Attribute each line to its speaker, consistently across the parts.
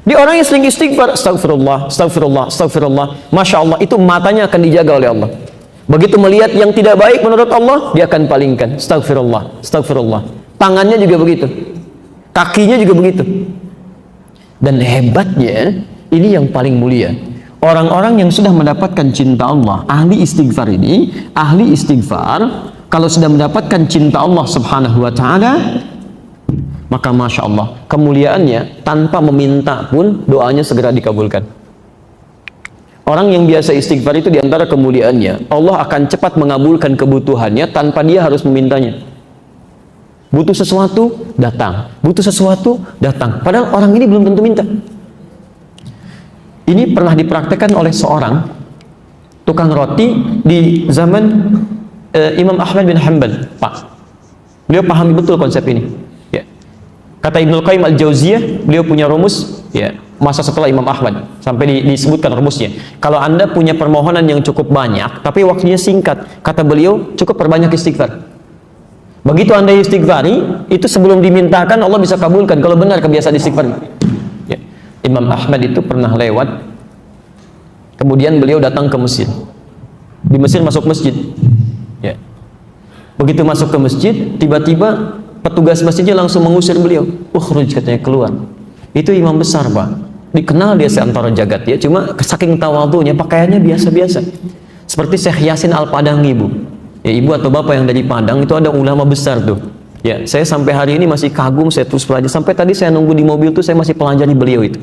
Speaker 1: Dia orang yang sering istighfar, astagfirullah, astagfirullah, astagfirullah. Masya Allah, itu matanya akan dijaga oleh Allah. Begitu melihat yang tidak baik menurut Allah, dia akan palingkan. Astagfirullah, astagfirullah. Tangannya juga begitu, kakinya juga begitu. Dan hebatnya, ini yang paling mulia. Orang-orang yang sudah mendapatkan cinta Allah, ahli istighfar ini, ahli istighfar, kalau sudah mendapatkan cinta Allah subhanahu wa ta'ala, maka Masya Allah, kemuliaannya tanpa meminta pun doanya segera dikabulkan. Orang yang biasa istighfar itu diantara kemuliaannya, Allah akan cepat mengabulkan kebutuhannya tanpa dia harus memintanya. Butuh sesuatu, datang. Butuh sesuatu, datang. Padahal orang ini belum tentu minta. Ini pernah dipraktekkan oleh seorang tukang roti di zaman Imam Ahmad bin Hanbal. Pak, beliau pahami betul konsep ini. Ya. Kata Ibnul Qayyim Al-Jauziyah, beliau punya rumus, ya, masa setelah Imam Ahmad, sampai disebutkan rumusnya. Kalau Anda punya permohonan yang cukup banyak, tapi waktunya singkat, kata beliau, cukup perbanyak istighfar. Begitu Anda istighfari, itu sebelum dimintakan Allah bisa kabulkan kalau benar kebiasaan istighfar. Ya. Imam Ahmad itu pernah lewat, kemudian beliau datang ke Mesir. Di Mesir masuk masjid. Ya. Begitu masuk ke masjid, tiba-tiba petugas masjidnya langsung mengusir beliau. Ukhruj, katanya, keluar. Itu imam besar, Pak. Dikenal dia seantara jagat, ya. Cuma saking tawadhunya, pakaiannya biasa-biasa. Seperti Syekh Yasin Al-Padangi, Bu. Ya, ibu atau bapak yang dari Padang itu ada ulama besar tuh. Ya, saya sampai hari ini masih kagum, saya terus pelajari. Sampai tadi saya nunggu di mobil tuh, saya masih pelajari beliau itu.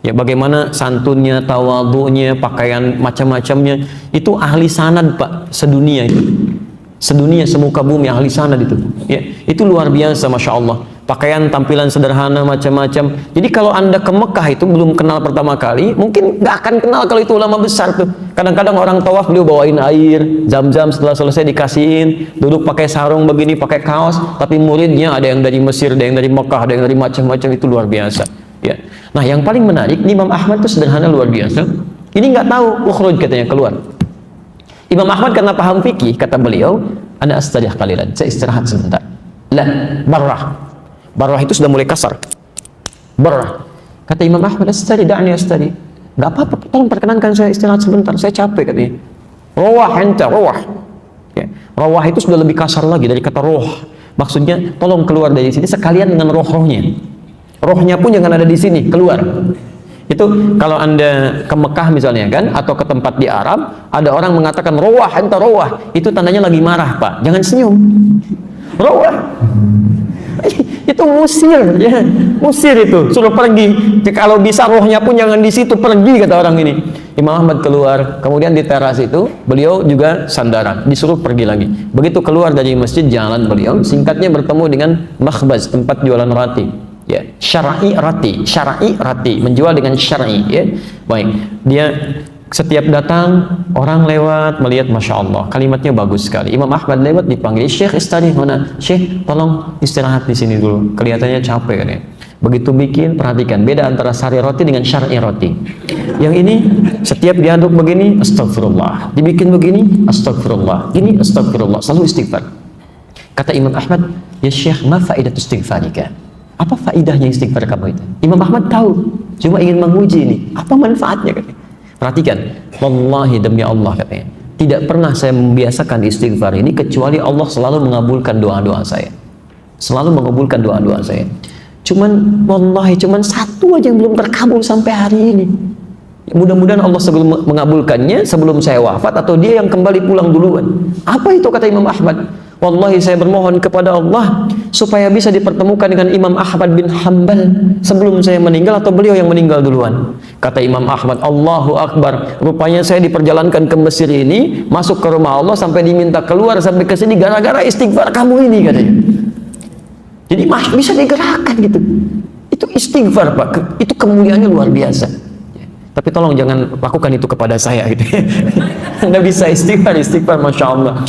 Speaker 1: Ya, bagaimana santunnya, tawadhunya, pakaian macam-macamnya. Itu ahli sanad, Pak, sedunia itu. Sedunia, semuka bumi, ahli sanad itu. Ya, itu luar biasa, Masya Allah. Pakaian, tampilan sederhana, macam-macam. Jadi kalau Anda ke Mekah itu belum kenal pertama kali, mungkin nggak akan kenal kalau itu ulama besar tuh. Kadang-kadang orang tawaf, beliau bawain air, zam-zam, setelah selesai dikasihin, duduk pakai sarung begini, pakai kaos, tapi muridnya ada yang dari Mesir, ada yang dari Mekah, ada yang dari macam-macam, itu luar biasa. Ya. Nah, yang paling menarik, Imam Ahmad itu sederhana luar biasa. Ini nggak tahu, ukhruj, katanya, keluar. Imam Ahmad karena paham fikih, kata beliau, ana astarih qalilan, saya istirahat sebentar. Lah, barrah. Barrah itu sudah mulai kasar. Barrah. Kata Imam Ahmad, astari, da'ni astari. Gak apa-apa, tolong perkenankan saya istirahat sebentar, saya capek, katanya. Rawah enta, rawah. Ya. Rawah itu sudah lebih kasar lagi dari kata roh. Maksudnya, tolong keluar dari sini sekalian dengan roh-rohnya. Rohnya pun jangan ada di sini, keluar. Itu kalau Anda ke Mekah misalnya kan, atau ke tempat di Arab, ada orang mengatakan rawah enta, rawah. Itu tandanya lagi marah, Pak. Jangan senyum. Rawah. Itu musir, ya, musir itu, suruh pergi. Kalau bisa rohnya pun jangan di situ, pergi, kata orang ini. Imam Ahmad keluar, kemudian di teras itu beliau juga sandaran, disuruh pergi lagi. Begitu keluar dari masjid, jalan beliau, singkatnya bertemu dengan makhbaz, tempat jualan roti. Ya, syar'i rati, menjual dengan syar'i. Ya, baik. Dia setiap datang, orang lewat, melihat, Masya Allah, kalimatnya bagus sekali. Imam Ahmad lewat, dipanggil, Syekh istirahat mana? Syekh, tolong istirahat di sini dulu. Kelihatannya capek, kan ya. Begitu bikin, perhatikan, beda antara sari roti dengan syar'i roti. Yang ini, setiap diaduk begini, astagfirullah. Dibikin begini, astagfirullah. Ini astagfirullah, selalu istighfar. Kata Imam Ahmad, ya Syekh, ma faidatu istighfarika? Apa faidahnya istighfar kamu itu? Imam Ahmad tahu, cuma ingin menguji ini. Apa manfaatnya, katanya. Perhatikan, wallahi demi Allah, katanya, tidak pernah saya membiasakan istighfar ini kecuali Allah selalu mengabulkan doa-doa saya. Selalu mengabulkan doa-doa saya. Cuman wallahi cuman satu aja yang belum terkabul sampai hari ini. Mudah-mudahan Allah sebelum mengabulkannya sebelum saya wafat, atau dia yang kembali pulang duluan. Apa itu, kata Imam Ahmad? Wallahi saya bermohon kepada Allah supaya bisa dipertemukan dengan Imam Ahmad bin Hanbal sebelum saya meninggal, atau beliau yang meninggal duluan. Kata Imam Ahmad, Allahu Akbar, rupanya saya diperjalankan ke Mesir ini, masuk ke rumah Allah sampai diminta keluar sampai ke sini gara-gara istighfar kamu ini, katanya. Jadi bisa digerakkan gitu. Itu istighfar, Pak. Itu kemuliaannya luar biasa. Tapi tolong jangan lakukan itu kepada saya gitu. Anda bisa istighfar, Masya Allah.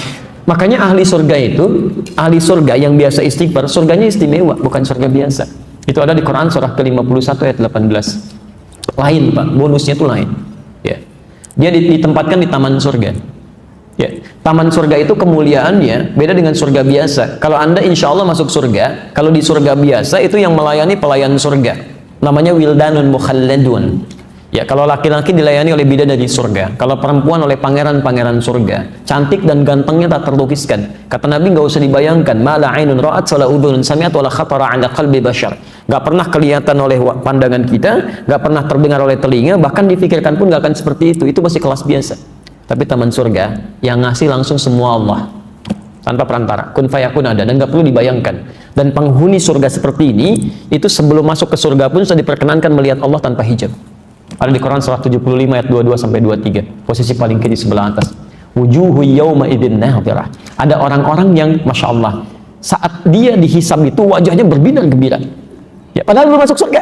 Speaker 1: Makanya ahli surga itu, ahli surga yang biasa istighfar, surganya istimewa, bukan surga biasa. Itu ada di Quran surah ke-51 ayat 18. Lain, Pak, bonusnya itu lain. Ya. Dia ditempatkan di taman surga. Ya. Taman surga itu kemuliaannya beda dengan surga biasa. Kalau Anda insya Allah masuk surga, kalau di surga biasa itu yang melayani pelayan surga. namanya wildanun mukhalladun. Ya, kalau laki-laki dilayani oleh bidadari surga, kalau perempuan oleh pangeran-pangeran surga, cantik dan gantengnya tak terlukiskan. Kata Nabi, nggak usah dibayangkan, mala ainun ra'at wala udhunun sami'at wala khatara 'ala qalbi bashar. Nggak pernah kelihatan oleh pandangan kita, nggak pernah terdengar oleh telinga, bahkan difikirkan pun nggak akan seperti itu. Itu masih kelas biasa. Tapi taman surga yang ngasih langsung semua Allah, tanpa perantara, kun fayakun ada, dan nggak perlu dibayangkan. Dan penghuni surga seperti ini, itu sebelum masuk ke surga pun sudah diperkenankan melihat Allah tanpa hijab. Ada di Quran surah 75 ayat 22 sampai 23, posisi paling kiri sebelah atas. Wujuhu yawma idzin nadhirah. Ada orang-orang yang masya Allah, saat dia dihisab itu wajahnya berbinar gembira. Ya, padahal belum masuk surga.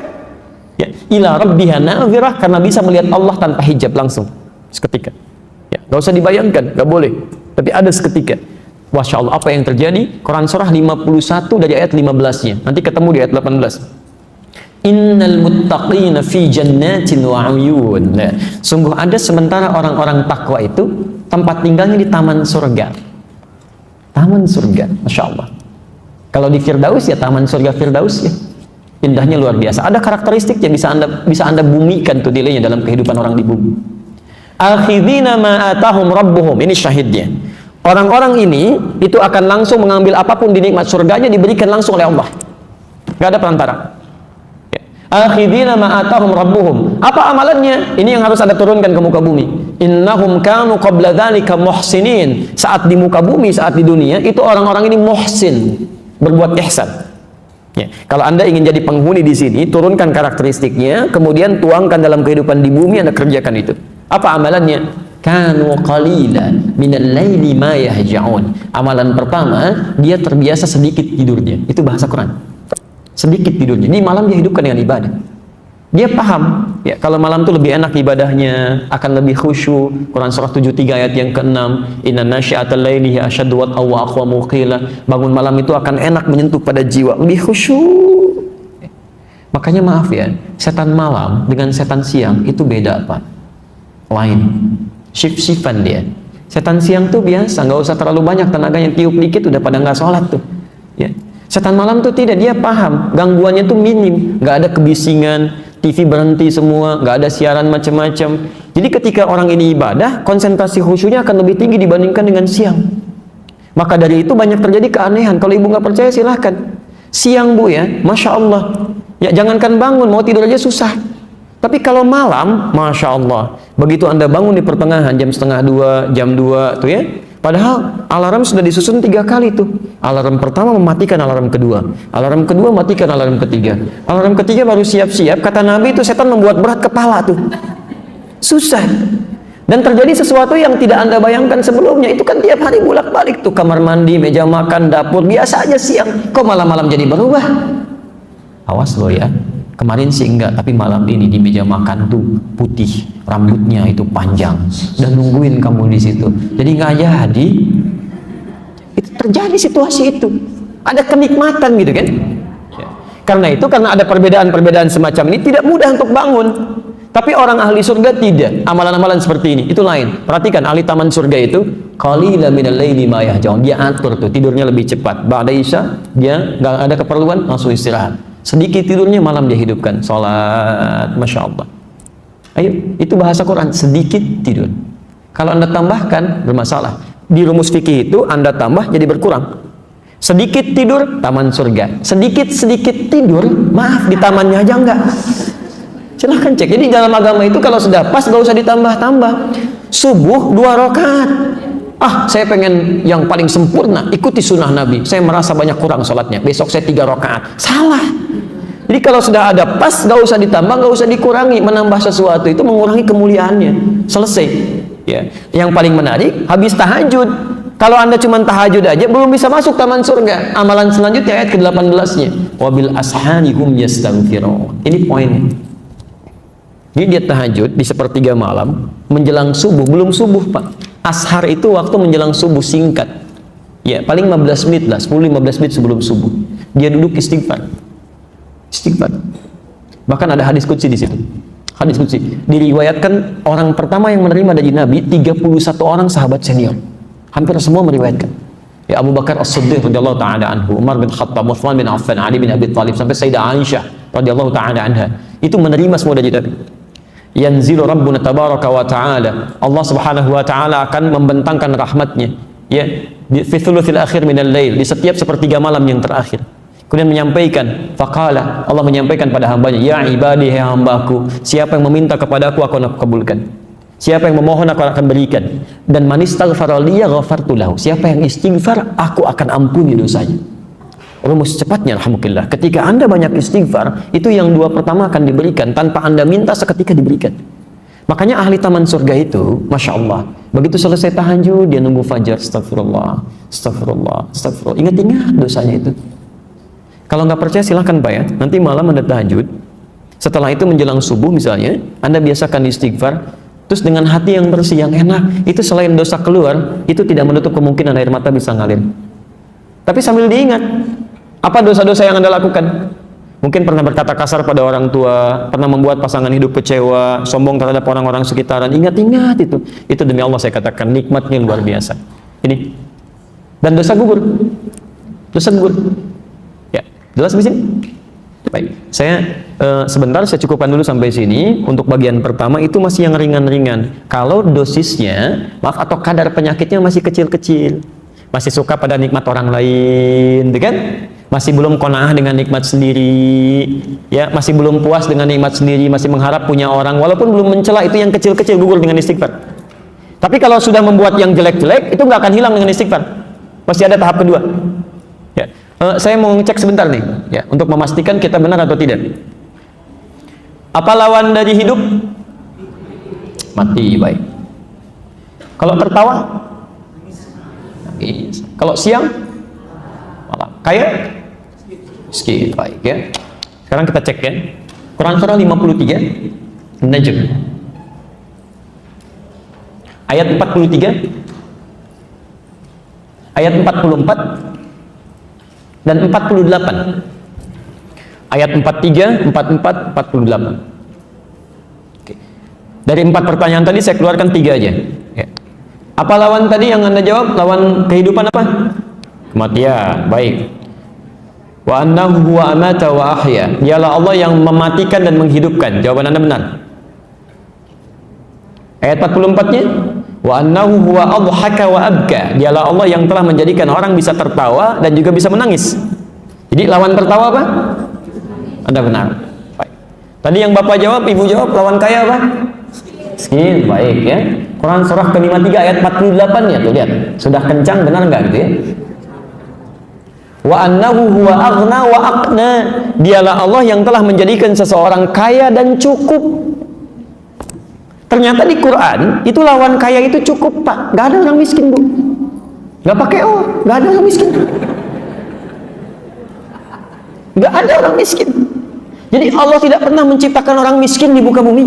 Speaker 1: Ya, ila rabbiha nadhirah, karena bisa melihat Allah tanpa hijab langsung seketika. Ya, nggak usah dibayangkan, nggak boleh. Tapi ada seketika. Masya Allah, apa yang terjadi? Quran surah 51 dari ayat 15-nya. Nanti ketemu di ayat 18. Innal muttaqina fi jannatin wa 'uyun. Nah, sungguh ada sementara orang-orang takwa itu tempat tinggalnya di taman surga. Taman surga, masya Allah. Kalau di Firdaus ya taman surga Firdaus ya. Indahnya luar biasa. Ada karakteristik yang bisa anda bumikan tuh nilainya dalam kehidupan orang di bumi. Akhidina ma atahum rabbuhum. Ini syahidnya. Orang-orang ini itu akan langsung mengambil apapun di nikmat surganya, diberikan langsung oleh Allah. Gak ada perantara. Akhidina ma atahum rabbuhum. Apa amalannya? Ini yang harus Anda turunkan ke muka bumi. Innahum kanu qabla dzalika muhsinin. Saat di muka bumi, saat di dunia, itu orang-orang ini muhsin, berbuat ihsan. Ya. Kalau Anda ingin jadi penghuni di sini, turunkan karakteristiknya, kemudian tuangkan dalam kehidupan di bumi, Anda kerjakan itu. Apa amalannya? Kanu qalila minal laili ma yahja'un. Amalan pertama, dia terbiasa sedikit tidurnya. Itu bahasa Quran. Sedikit tidurnya. Ini malam dia hidupkan dengan ibadah. Dia paham, ya, kalau malam itu lebih enak ibadahnya, akan lebih khusyuk. Quran surah 73 ayat yang ke-6, inna nasyi'atal laili asyaddu wat'a wa aqwamu qila. Bangun malam itu akan enak menyentuh pada jiwa, lebih khusyuk. Makanya maaf ya, setan malam dengan setan siang itu beda apa? Lain. Shift-shiftan dia. Setan siang tuh biasa, nggak usah terlalu banyak tenaganya, tiup dikit udah pada nggak sholat tuh. Ya. Setan malam tuh tidak, dia paham gangguannya tuh minim, nggak ada kebisingan, TV berhenti semua, nggak ada siaran macam-macam. Jadi ketika orang ini ibadah, konsentrasi khusyuknya akan lebih tinggi dibandingkan dengan siang. Maka dari itu banyak terjadi keanehan. Kalau ibu nggak percaya silahkan. Siang bu ya, masya Allah, ya jangankan bangun, mau tidur aja susah. Tapi kalau malam, masya Allah, begitu Anda bangun di pertengahan jam 1:30, jam 2 tuh ya. Padahal alarm sudah disusun 3 kali tuh. Alarm pertama mematikan alarm kedua. Alarm kedua matikan alarm ketiga. Alarm ketiga baru siap-siap. Kata Nabi itu setan membuat berat kepala tuh. Susah. Dan terjadi sesuatu yang tidak Anda bayangkan sebelumnya. Itu kan tiap hari bolak-balik tuh. Kamar mandi, meja makan, dapur. Biasa aja siang. Kok malam-malam jadi berubah? Awas lo ya. Kemarin sih enggak, tapi malam ini di meja makan tuh putih, rambutnya itu panjang, dan nungguin kamu di situ. Jadi nggak jadi. Itu terjadi situasi itu. Ada kenikmatan gitu kan? Karena itu, karena ada perbedaan-perbedaan semacam ini, tidak mudah untuk bangun. Tapi orang ahli surga tidak. Amalan-amalan seperti ini itu lain. Perhatikan, ahli taman surga itu qalilan minal laili ma yahja'un. Dia atur tuh tidurnya lebih cepat. Ba'da isya dia nggak ada keperluan, langsung istirahat. Sedikit tidurnya, malam dia hidupkan salat, masya Allah. Ayo, itu bahasa Quran, sedikit tidur. Kalau Anda tambahkan bermasalah. Di rumus fikih itu Anda tambah jadi berkurang. Sedikit tidur, taman surga. Sedikit tidur, maaf di tamannya aja enggak. Silahkan cek. Jadi dalam agama itu kalau sudah pas gak usah ditambah-tambah. Subuh 2 rakaat. Saya pengen yang paling sempurna, ikuti sunnah Nabi. Saya merasa banyak kurang sholatnya, besok saya 3 rakaat. Salah. Jadi kalau sudah ada pas, gak usah ditambah, gak usah dikurangi. Menambah sesuatu itu mengurangi kemuliaannya. Selesai. Ya. Yang paling menarik, habis tahajud. Kalau Anda cuma tahajud aja, belum bisa masuk taman surga. Amalan selanjutnya ayat ke-18-nya. Wabil ashani hum yastaghfirun. Ini poinnya. Jadi dia tahajud di sepertiga malam, menjelang subuh, belum subuh Pak. Ashar itu waktu menjelang subuh singkat. Ya, paling 15 menit lah, 10-15 menit sebelum subuh. Dia duduk istighfar. Istighfar. Bahkan ada hadis qudsi di situ. Hadis qudsi. Diriwayatkan orang pertama yang menerima dari Nabi 31 orang sahabat senior. Hampir semua meriwayatkan. Ya, Abu Bakar As-Siddiq radhiyallahu taala anhu, Umar bin Khattab, Utsman bin Affan, Ali bin Abi Thalib, sampai Sayyidah Aisyah radhiyallahu taala anha. Itu menerima semua dari Nabi. Yanzilu Rabbuna tabaraka wa ta'ala, Allah subhanahu wa ta'ala akan membentangkan rahmatnya, ya, fi thuluthil akhir minal lail, di setiap sepertiga malam yang terakhir. Kemudian menyampaikan, faqala, Allah menyampaikan pada hambanya, ya ibadi, hai hambaku, siapa yang meminta kepadaku akan aku kabulkan, siapa yang memohon aku akan berikan, dan man istaghfara liya ghafartu lahu, siapa yang istighfar aku akan ampuni dosanya. Rumus cepatnya, alhamdulillah, ketika Anda banyak istighfar, itu yang dua pertama akan diberikan tanpa Anda minta, seketika diberikan. Makanya ahli taman surga itu, masya Allah, begitu selesai tahajud dia nunggu fajar, astagfirullah, astagfirullah, astagfirullah, ingat-ingat dosanya itu. Kalau nggak percaya silahkan Pak ya, nanti malam Anda tahajud, setelah itu menjelang subuh misalnya, Anda biasakan istighfar, terus dengan hati yang bersih, yang enak, itu selain dosa keluar, itu tidak menutup kemungkinan air mata bisa ngalir. Tapi sambil diingat, apa dosa-dosa yang Anda lakukan? Mungkin pernah berkata kasar pada orang tua, pernah membuat pasangan hidup kecewa, sombong terhadap orang-orang sekitaran. Ingat-ingat itu. Itu demi Allah saya katakan, nikmatnya luar biasa. Ini. Dan dosa gugur. Dosa gugur. Ya, jelas di sini? Baik. Saya sebentar saya cukupkan dulu sampai sini. Untuk bagian pertama itu masih yang ringan-ringan. Kalau dosisnya, maaf, atau kadar penyakitnya masih kecil-kecil. Masih suka pada nikmat orang lain, kan? Masih belum qanaah dengan nikmat sendiri, ya, masih belum puas dengan nikmat sendiri, masih mengharap punya orang, walaupun belum mencela, itu yang kecil-kecil gugur dengan istighfar. Tapi kalau sudah membuat yang jelek-jelek, itu nggak akan hilang dengan istighfar. Pasti ada tahap kedua. Ya. Saya mau ngecek sebentar nih, ya, untuk memastikan kita benar atau tidak. Apa lawan dari hidup? Mati, baik. Kalau tertawa? Kalau siang? Malam. Kaya? Miskin, baik ya. Sekarang kita cek ya. Quran surah 53 Najm ayat 43, ayat 44 dan 48. Ayat 43, 44, 48. Oke. Dari 4 pertanyaan tadi saya keluarkan 3 aja ya. Apa lawan tadi yang Anda jawab? Lawan kehidupan apa? Kematian, baik. Wa annahu huwa amata wa ahya. Dialah Allah yang mematikan dan menghidupkan. Jawaban Anda benar. Ayat 44-nya, wa annahu huwa adhaka wa abka. Dialah Allah yang telah menjadikan orang bisa tertawa dan juga bisa menangis. Jadi lawan tertawa apa? Anda benar. Baik. Tadi yang Bapak jawab, Ibu jawab, lawan kaya apa? Miskin, baik ya. Quran surah ke-53 ayat 48 ya, tuh lihat. Sudah kencang, benar enggak gitu ya? Wa annahu huwa aghna wa aqna. Dialah Allah yang telah menjadikan seseorang kaya dan cukup. Ternyata di Quran itu lawan kaya itu cukup, Pak. Gak ada orang miskin, Bu. Gak pakai gak ada orang miskin. Gak ada orang miskin. Jadi Allah tidak pernah menciptakan orang miskin di muka bumi.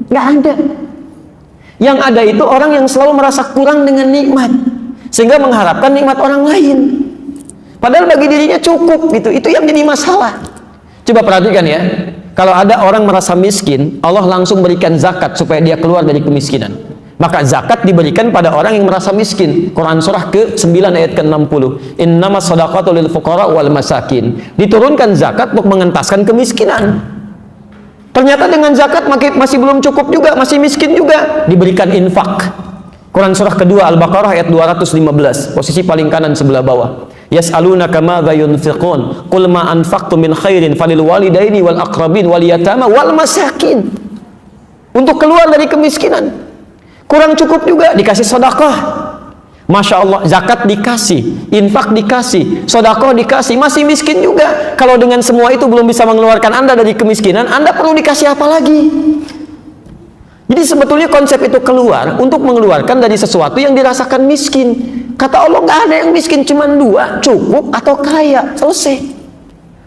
Speaker 1: Gak ada. Yang ada itu orang yang selalu merasa kurang dengan nikmat, sehingga mengharapkan nikmat orang lain. Padahal bagi dirinya cukup gitu. Itu yang jadi masalah. Coba perhatikan ya. Kalau ada orang merasa miskin, Allah langsung berikan zakat supaya dia keluar dari kemiskinan. Maka zakat diberikan pada orang yang merasa miskin. Quran surah ke-9 ayat ke-60. Innamas shadaqatu lil fuqara wal masakin. Diturunkan zakat untuk mengentaskan kemiskinan. Ternyata dengan zakat masih belum cukup juga, masih miskin juga. Diberikan infak. Quran surah kedua Al-Baqarah ayat 215. Posisi paling kanan sebelah bawah. Yas'alunaka madza yunfiqun qul ma anfaqtum min khairin falil walidaini wal aqrabin wal yatama wal masakin. Untuk keluar dari kemiskinan. Kurang cukup juga dikasih sedekah. Masya Allah, zakat dikasih, infak dikasih, sedekah dikasih, masih miskin juga. Kalau dengan semua itu belum bisa mengeluarkan Anda dari kemiskinan, Anda perlu dikasih apa lagi? Jadi sebetulnya konsep itu keluar untuk mengeluarkan dari sesuatu yang dirasakan miskin. Kata Allah, nggak ada yang miskin, cuma 2, cukup atau kaya. Selesai.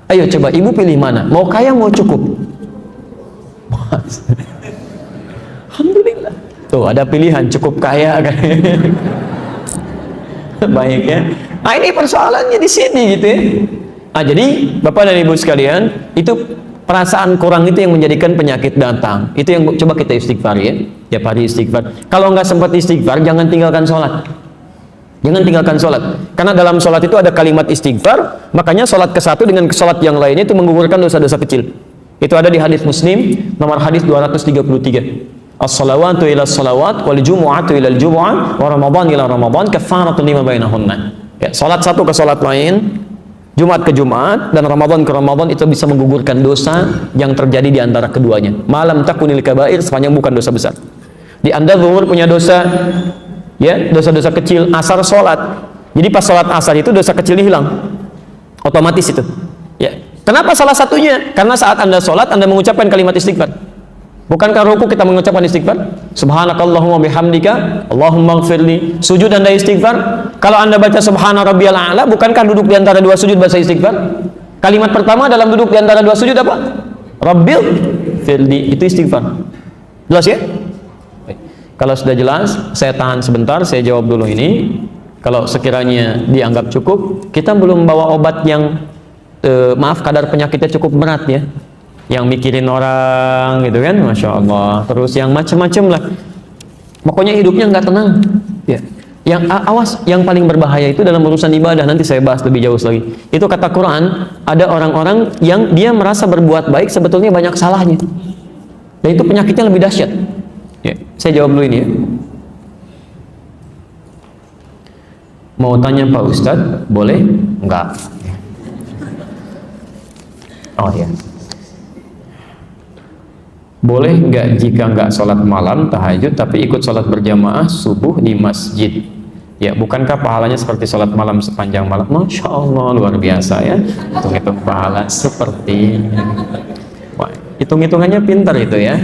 Speaker 1: Ayo coba ibu pilih mana? Mau kaya, mau cukup? Alhamdulillah. Tuh ada pilihan, cukup kaya kan? Baik ya. Nah ini persoalannya di sini gitu ya. Nah jadi Bapak dan Ibu sekalian, itu perasaan kurang itu yang menjadikan penyakit datang. Itu yang coba kita istighfar ya. Tiap hari istighfar. Kalau nggak sempat istighfar, jangan tinggalkan sholat. Jangan tinggalkan sholat. Karena dalam sholat itu ada kalimat istighfar. Makanya sholat ke satu dengan sholat yang lainnya itu menggugurkan dosa-dosa kecil. Itu ada di hadis Muslim nomor hadis 233. As-salawatu ila salawat wal jumu'atu ila al-jumu'ah wa ramadan ila ramadan kafaratun lima bainahunna. Ya, salat satu ke salat lain, Jumat ke Jumat, dan Ramadan ke Ramadan itu bisa menggugurkan dosa yang terjadi di antara keduanya. Malam takunil kabair, sepanjang bukan dosa besar. Di Anda zuhur punya dosa, ya, dosa-dosa kecil, asar sholat. Jadi pas sholat asar itu dosa kecilnya hilang, otomatis itu. Ya. Kenapa salah satunya? Karena saat Anda sholat, Anda mengucapkan kalimat istighfar. Bukankah ruku kita mengucapkan istighfar? Subhanakallahumma bihamdika, Allahumma gfirli. Sujud Anda istighfar. Kalau Anda baca subhana rabbiyal a'la, bukankah duduk di antara dua sujud bahasa istighfar? Kalimat pertama dalam duduk di antara dua sujud apa? Rabbil firli, itu istighfar. Jelas ya? Baik. Kalau sudah jelas, saya tahan sebentar, saya jawab dulu ini. Kalau sekiranya dianggap cukup, kita belum bawa obat yang maaf, kadar penyakitnya cukup berat ya, yang mikirin orang gitu kan, Masya Allah, terus yang macam-macam lah, pokoknya hidupnya nggak tenang ya. Yang awas, yang paling berbahaya itu dalam urusan ibadah, nanti saya bahas lebih jauh lagi. Itu kata Quran, ada orang-orang yang dia merasa berbuat baik, sebetulnya banyak salahnya, dan itu penyakitnya lebih dahsyat ya. Saya jawab dulu ini ya. Mau tanya Pak Ustadz, boleh? Enggak. Oh ya, boleh nggak jika nggak sholat malam tahajud tapi ikut sholat berjamaah subuh di masjid? Ya, bukankah pahalanya seperti sholat malam sepanjang malam? Masya Allah, luar biasa ya. Hitung-hitung pahala seperti, wah, hitung-hitungannya pintar itu ya.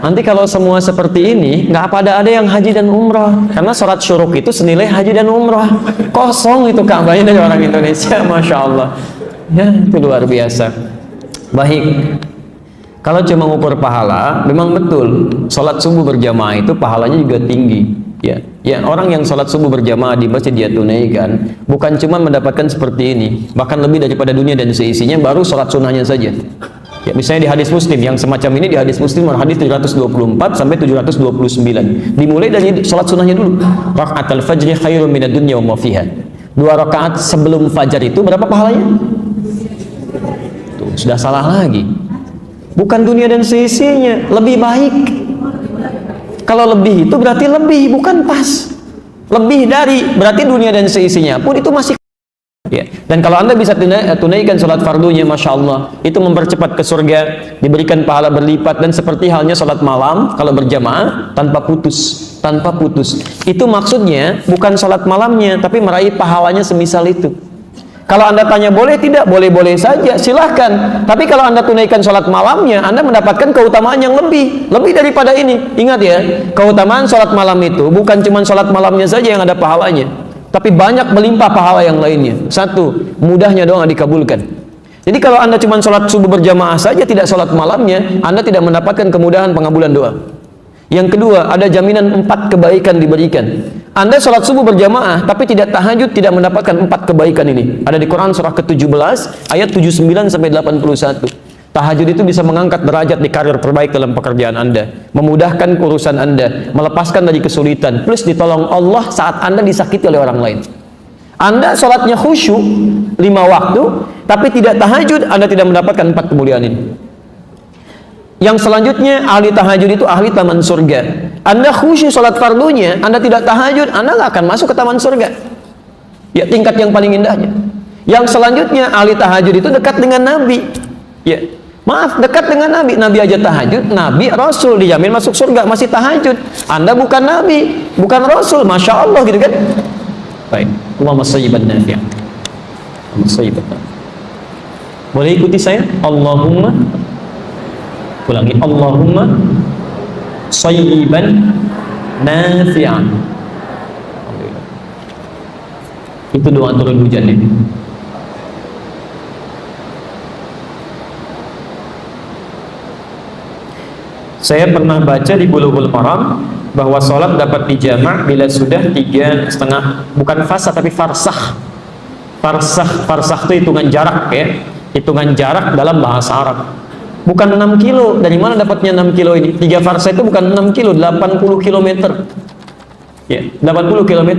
Speaker 1: Nanti kalau semua seperti ini, nggak pada ada yang haji dan umrah, karena sholat syuruk itu senilai haji dan umrah. Kosong itu Ka'bahnya dari orang Indonesia, Masya Allah. Ya, itu luar biasa. Baik, kalau cuma ngukur pahala, memang betul sholat subuh berjamaah itu pahalanya juga tinggi ya. Ya, orang yang sholat subuh berjamaah di masjid dia tunaikan, bukan cuma mendapatkan seperti ini, bahkan lebih daripada dunia dan seisinya, baru sholat sunnahnya saja ya. Misalnya di hadis Muslim yang semacam ini, di hadis Muslim hadis 724 sampai 729, dimulai dari sholat sunnahnya dulu. Raka'atul fajri khairun minad dunya wa ma fiha. 2 rakaat sebelum fajar itu berapa pahalanya? Tuh, sudah salah lagi. Bukan dunia dan seisinya, lebih baik. Kalau lebih itu berarti lebih, bukan pas. Lebih dari, berarti dunia dan seisinya pun itu masih ya. Dan kalau Anda bisa tunaikan sholat fardunya, Masya Allah, itu mempercepat ke surga, diberikan pahala berlipat, dan seperti halnya sholat malam kalau berjamaah tanpa putus. Tanpa putus. Itu maksudnya bukan sholat malamnya, tapi meraih pahalanya semisal itu. Kalau Anda tanya boleh tidak? Boleh-boleh saja, silahkan. Tapi kalau Anda tunaikan sholat malamnya, Anda mendapatkan keutamaan yang lebih daripada ini. Ingat ya, keutamaan sholat malam itu bukan cuma sholat malamnya saja yang ada pahalanya, tapi banyak melimpah pahala yang lainnya. Satu, mudahnya doa dikabulkan. Jadi kalau Anda cuma sholat subuh berjamaah saja, tidak sholat malamnya, Anda tidak mendapatkan kemudahan pengabulan doa. Yang kedua, ada jaminan 4 kebaikan diberikan. Anda sholat subuh berjamaah tapi tidak tahajud, tidak mendapatkan 4 kebaikan ini. Ada di Quran surah ke-17 ayat 79 sampai 81. Tahajud itu bisa mengangkat derajat di karir terbaik dalam pekerjaan Anda, memudahkan urusan Anda, melepaskan dari kesulitan, plus ditolong Allah saat Anda disakiti oleh orang lain. Anda sholatnya khusyuk 5 waktu tapi tidak tahajud, Anda tidak mendapatkan 4 kemuliaan ini. Yang selanjutnya, ahli tahajud itu ahli taman surga. Anda khusyuk sholat fardunya, Anda tidak tahajud, Anda nggak akan masuk ke taman surga ya, tingkat yang paling indahnya. Yang selanjutnya, ahli tahajud itu dekat dengan Nabi ya. Maaf, dekat dengan Nabi. Nabi aja tahajud, Nabi, Rasul, dijamin masuk surga, masih tahajud. Anda bukan Nabi, bukan Rasul, Masya Allah gitu kan. Baik, Allahumma sayyiban nafi'an. Allahumma sayyiban nafi'an. Boleh ikuti saya? Allahumma, ulangi, Allahumma sayyiban nafi'an. Itu doa turun hujan ini. Saya pernah baca di Bulughul Maram bahwa sholat dapat dijamak bila sudah 3,5, bukan fasa tapi farsah. Farsah itu hitungan jarak ya, hitungan jarak dalam bahasa Arab. Bukan 6 kilo, dari mana dapatnya 6 kilo ini? 3 farsah itu bukan 6 kilo, 80 km ya, 80 km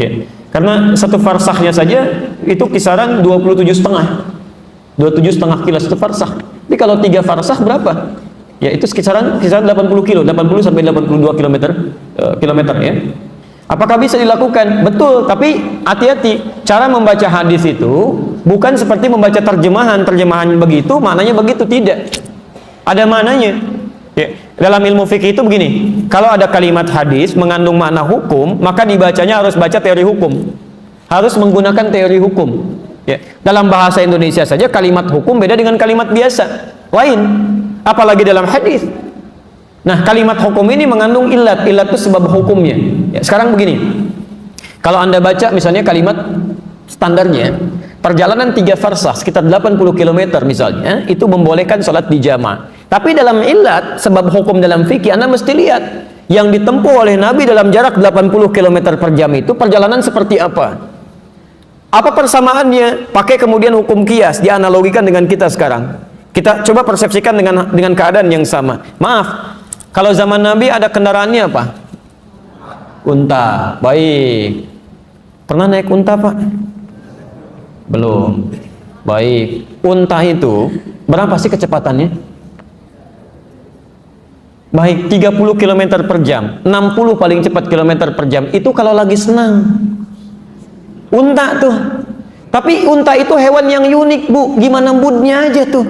Speaker 1: ya. Karena satu farsahnya saja itu kisaran 27,5 kilo, satu farsah. Tapi kalau 3 farsah berapa? Ya itu kisaran 80 kilo, 80 sampai 82 kilometer ya. Apakah bisa dilakukan? Betul, tapi hati-hati. Cara membaca hadis itu bukan seperti membaca terjemahan begitu, maknanya begitu, tidak. Ada maknanya. Ya, dalam ilmu fikih itu begini, kalau ada kalimat hadis mengandung makna hukum, maka dibacanya harus baca teori hukum, harus menggunakan teori hukum. Ya, dalam bahasa Indonesia saja kalimat hukum beda dengan kalimat biasa, lain, apalagi dalam hadis. Nah, kalimat hukum ini mengandung ilat itu sebab hukumnya. Ya, sekarang begini, kalau Anda baca misalnya kalimat standarnya, perjalanan 3 farsah sekitar 80 km misalnya, itu membolehkan sholat di jamaah. Tapi dalam ilat, sebab hukum dalam fikih, Anda mesti lihat yang ditempuh oleh Nabi dalam jarak 80 km per jam itu perjalanan seperti apa? Apa persamaannya? Pakai kemudian hukum kias, dianalogikan dengan kita sekarang. Kita coba persepsikan dengan keadaan yang sama. Maaf, kalau zaman Nabi ada kendaraannya apa? Unta. Baik. Pernah naik unta, Pak? Belum. Baik. Unta itu berapa sih kecepatannya? Baik, 30 km per jam, 60 paling cepat kilometer per jam. Itu kalau lagi senang. Unta tuh. Tapi unta itu hewan yang unik, Bu. Gimana moodnya aja tuh.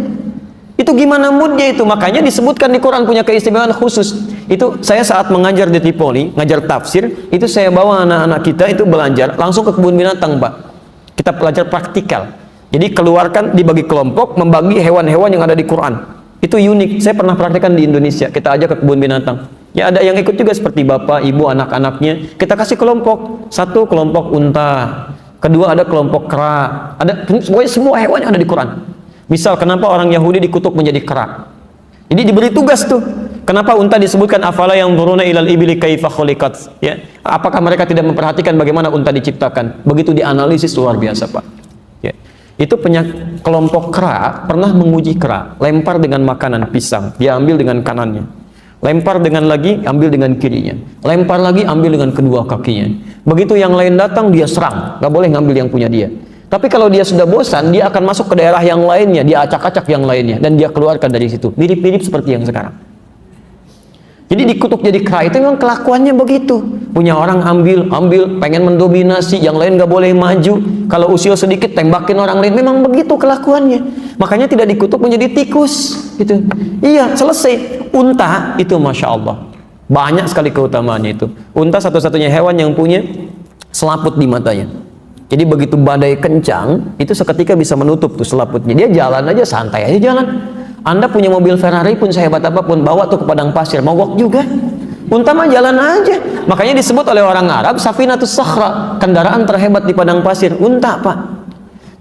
Speaker 1: Itu gimana moodnya itu. Makanya disebutkan di Quran punya keistimewaan khusus. Itu saya saat mengajar di Tripoli, ngajar tafsir, itu saya bawa anak-anak kita itu belajar langsung ke kebun binatang, Pak. Kita belajar praktikal. Jadi keluarkan, dibagi kelompok, membagi hewan-hewan yang ada di Quran. Itu unik, saya pernah praktekkan di Indonesia. Kita ajak ke kebun binatang. Ya ada yang ikut juga seperti bapak, ibu, anak-anaknya. Kita kasih kelompok. Satu kelompok unta, kedua ada kelompok kera. Ada semua hewan yang ada di Quran. Misal kenapa orang Yahudi dikutuk menjadi kera? Jadi diberi tugas tuh. Kenapa unta disebutkan afala yang turuna ilal ibili kaifa khuliqat? Ya, apakah mereka tidak memperhatikan bagaimana unta diciptakan? Begitu dianalisis luar biasa, Pak. Ya. Itu kelompok kera pernah menguji kera, lempar dengan makanan pisang, dia ambil dengan kanannya, lempar dengan lagi, ambil dengan kirinya, lempar lagi, ambil dengan kedua kakinya. Begitu yang lain datang, dia serang, gak boleh ngambil yang punya dia. Tapi kalau dia sudah bosan, dia akan masuk ke daerah yang lainnya, dia acak-acak yang lainnya, dan dia keluarkan dari situ. Mirip-mirip seperti yang sekarang. Jadi dikutuk jadi kera itu memang kelakuannya begitu. Punya orang ambil, pengen mendominasi, yang lain gak boleh maju. Kalau usil sedikit tembakin orang lain, memang begitu kelakuannya. Makanya tidak dikutuk menjadi tikus. Gitu. Iya, selesai. Unta itu masya Allah banyak sekali keutamaannya itu. Unta satu-satunya hewan yang punya selaput di matanya. Jadi begitu badai kencang, itu seketika bisa menutup tuh selaputnya. Dia jalan aja santai aja jalan. Anda punya mobil Ferrari pun sehebat apapun, bawa tuh ke padang pasir, mogok juga. Unta mah jalan aja. Makanya disebut oleh orang Arab Safinatus Sakhra, kendaraan terhebat di padang pasir. Unta, Pak.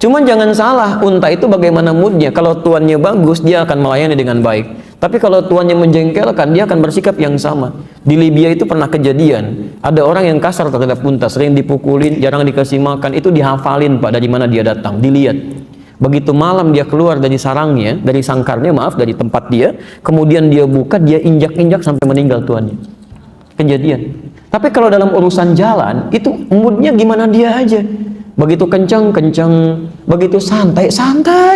Speaker 1: Cuman jangan salah, unta itu bagaimana moodnya. Kalau tuannya bagus, dia akan melayani dengan baik. Tapi kalau tuannya menjengkelkan, dia akan bersikap yang sama. Di Libya itu pernah kejadian, ada orang yang kasar terhadap unta, sering dipukulin, jarang dikasih makan. Itu dihafalin, Pak, dari mana dia datang, dilihat. Begitu malam dia keluar dari sarangnya, dari sangkarnya, maaf, dari tempat dia, kemudian dia buka, dia injak-injak sampai meninggal tuannya. Kejadian. Tapi kalau dalam urusan jalan, itu moodnya gimana dia aja. Begitu kencang, begitu santai,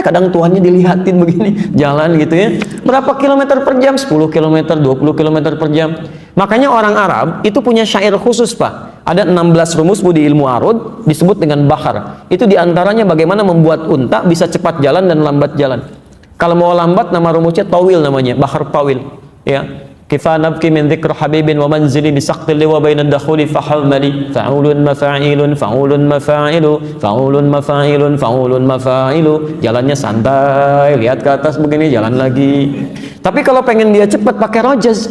Speaker 1: kadang tuannya dilihatin begini, jalan gitu ya. Berapa kilometer per jam? 10 km, 20 km per jam. Makanya orang Arab itu punya syair khusus, Pak. Ada 16 rumus di ilmu arud, disebut dengan bahar. Itu diantaranya bagaimana membuat unta bisa cepat jalan dan lambat jalan. Kalau mau lambat, nama rumusnya tawil namanya, bahar tawil. Ya. Kifa nabki min dzikr habibin wa manzili bi saqtil wa bainad dakhuli fahamali fa'ulun mafa'ilun fa'ulun mafa'ilu fa'ulun mafa'ilun fa'ulun mafa'ilu. Jalannya santai, lihat ke atas begini, jalan lagi. Tapi kalau pengen dia cepat pakai rojaz,